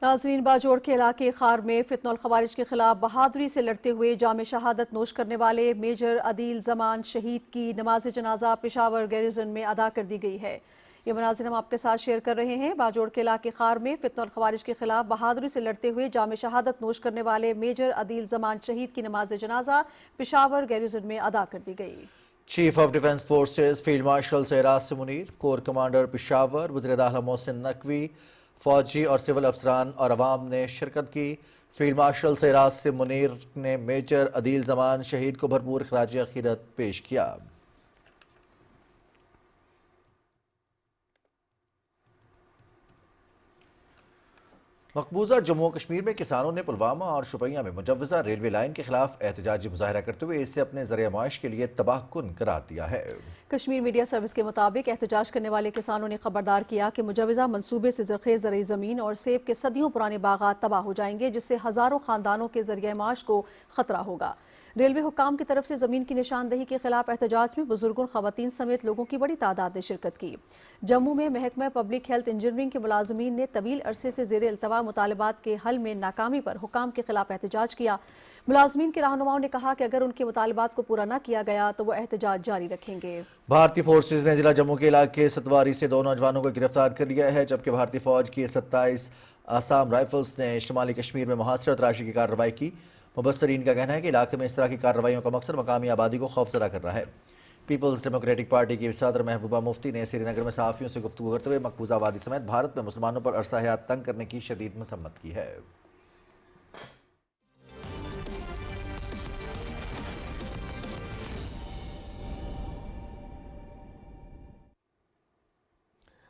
नाज़रीन, बाजोड़ के इलाके खार में फितनल खवारिज के खिलाफ बहादुरी से लड़ते हुए जाम शहादत नोश करने वाले मेजर अदील ज़मान शहीद की नमाज जनाजा पेशावर गैरिजन में अदा कर दी गई है। ये मनाज़िर हम आपके साथ शेयर कर रहे हैं। बाजोड़ के इलाके खार में फितनल खवारिज के खिलाफ बहादुरी से लड़ते हुए जाम शहादत नोश करने वाले मेजर अदील ज़मान शहीद की नमाज जनाजा पेशावर गैरिजन में अदा कर दी गई। Chief of defence forces field marshal Sairaj Munir, core commander Peshawar वज़ीर दाखिला मोहसिन नकवी, फौजी और सिविल अफसरान और अवाम ने शिरकत की। फील्ड मार्शल सैराज मुनीर ने मेजर अदील ज़मान शहीद को भरपूर खराज अक़ीदत पेश किया। मकबूजा जम्मू कश्मीर में किसानों ने पुलवामा और शुपियां में मुजव्वज़ा रेलवे लाइन के खिलाफ एहतजाजी मुजाहरा करते हुए इसे अपने ज़रिए माश के लिए तबाहकुन करार दिया है। कश्मीर मीडिया सर्विस के मुताबिक एहतजाज करने वाले किसानों ने खबरदार किया कि मुजव्वज़ा मंसूबे से ज़रख़ेज़ ज़रई ज़मीन और सेब के सदियों पुराने बागात तबाह हो जाएंगे, जिससे हज़ारों ख़ानदानों के ज़रिए माश को ख़तरा होगा। रेलवे हुक्काम की तरफ से ज़मीन की निशानदही के खिलाफ एहतजाज में बुजुर्गों, ख़वातीन समेत लोगों की बड़ी तादाद ने शिरकत की। जम्मू में महकमा पब्लिक हेल्थ इंजीनियरिंग के मुलाजमीन ने तवील अरसे से ज़ेर इल्तवा मुतालबात के हल में नाकामी पर हुक्काम के खिलाफ एहतजाज किया। मुलाजमीन के रहनुमाओं ने कहा कि अगर उनके मुतालबात को पूरा न किया गया तो वो एहतजाज जारी रखेंगे। भारतीय फोर्सेज ने जिला जम्मू के इलाके सतवारी से 2 नौजवानों को गिरफ्तार कर लिया है, जबकि भारतीय फौज की 27 आसाम राइफल्स ने शुमाली कश्मीर में मुहासरा तराशी की कार्रवाई की। मुबस्सरीन का कहना है कि इलाके में इस तरह की कार्रवाइयों का मकसद मकामी आबादी को खौफजदा करना है। पीपल्स डेमोक्रेटिक पार्टी की सदर महबूबा मुफ्ती ने श्रीनगर में सहाफ़ियों से गुफ्तगू करते हुए मकबूजा वादी समेत भारत में मुसलमानों पर अरसा हयात तंग करने की शदीद मसम्मत की है।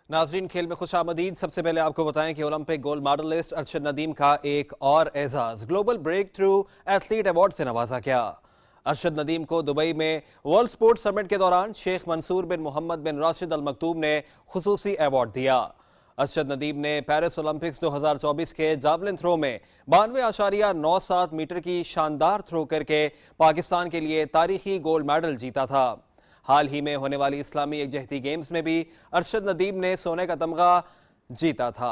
नाजरीन, खेल में खुशामदीद। सबसे पहले आपको बताएं कि Olympic gold medallist Arshad Nadeem का एक और एजाज global breakthrough athlete award से नवाजा गया। अरशद नदीम को दुबई में वर्ल्ड स्पोर्ट्स समिट के दौरान शेख मंसूर बिन मोहम्मद बिन राशिद अल मकतूम ने खुसूसी अवार्ड दिया। अरशद नदीम ने पेरिस ओलंपिक्स 2024 के जावलिन थ्रो में 92.97 मीटर की शानदार थ्रो करके पाकिस्तान के लिए तारीखी गोल्ड मेडल जीता था। हाल ही में होने वाली इस्लामी यकजहती गेम्स में भी अरशद नदीम ने सोने का तमगा जीता था।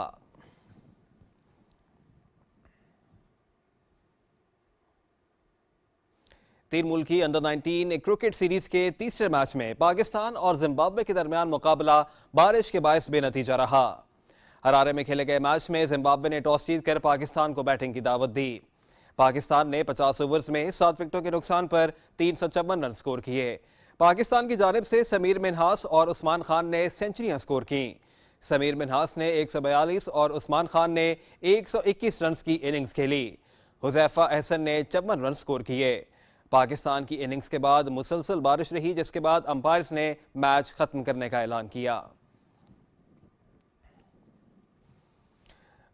तीन मुल्की अंडर 19 क्रिकेट सीरीज के तीसरे मैच में पाकिस्तान और जिम्बाब्वे के दरमियान मुकाबला बारिश के बायस बेनतीजा रहा। हरारे में खेले गए मैच में जिम्बाब्वे ने टॉस जीतकर पाकिस्तान को बैटिंग की दावत दी। पाकिस्तान ने 50 ओवर्स में 7 विकेटों के नुकसान पर 354 रन स्कोर किए। पाकिस्तान की जानिब से समीर मिन्हास और उस्मान खान ने सेंचुरियां स्कोर की। समीर मिन्हास ने 142 और उस्मान खान ने 121 रन की इनिंग्स खेली। हुज़ैफा अहसन ने 54 रन स्कोर किए। पाकिस्तान की इनिंग्स के बाद मुसलसल बारिश रही, जिसके बाद अंपायर्स ने मैच खत्म करने का ऐलान किया।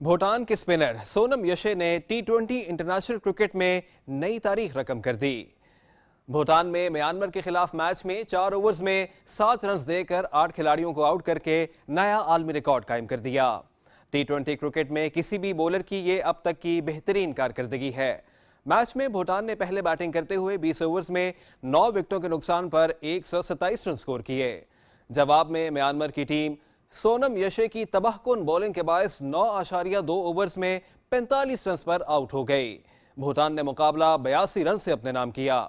भूटान के स्पिनर सोनम यशे ने T20 इंटरनेशनल क्रिकेट में नई तारीख रकम कर दी। भूटान में म्यांमार के खिलाफ मैच में 4 ओवर्स में 7 रन देकर 8 खिलाड़ियों को आउट करके नया आलमी रिकॉर्ड कायम कर दिया। T20 क्रिकेट में किसी भी बॉलर की ये अब तक की बेहतरीन कारकर्दगी है। मैच में भूटान ने पहले बैटिंग करते हुए 20 ओवर्स में 9 विकेटों के नुकसान पर 127 रन स्कोर किए। जवाब में म्यांमार की टीम सोनम यशे की तबाहकुन बॉलिंग के बायस 9.2 ओवर्स में 45 रन पर आउट हो गई। भूटान ने मुकाबला 82 रन से अपने नाम किया।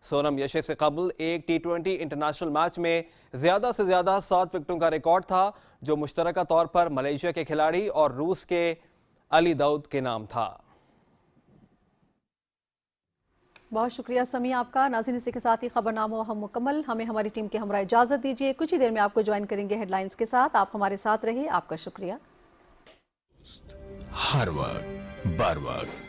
सोनम यशे से कबल एक T20 इंटरनेशनल मैच में ज्यादा से ज्यादा 7 विकेटों का रिकॉर्ड था, जो मुश्तरका तौर पर मलेशिया के खिलाड़ी और रूस के अली दाऊद के नाम था। बहुत शुक्रिया समी आपका। नाज़रीन, इसी के साथ ही खबरनामा हम मुकम्मल। हमें हमारी टीम के हमरा इजाज़त दीजिए। कुछ ही देर में आपको ज्वाइन करेंगे हेडलाइंस के साथ। आप हमारे साथ रहिए। आपका शुक्रिया। हर वक्त बर वक्त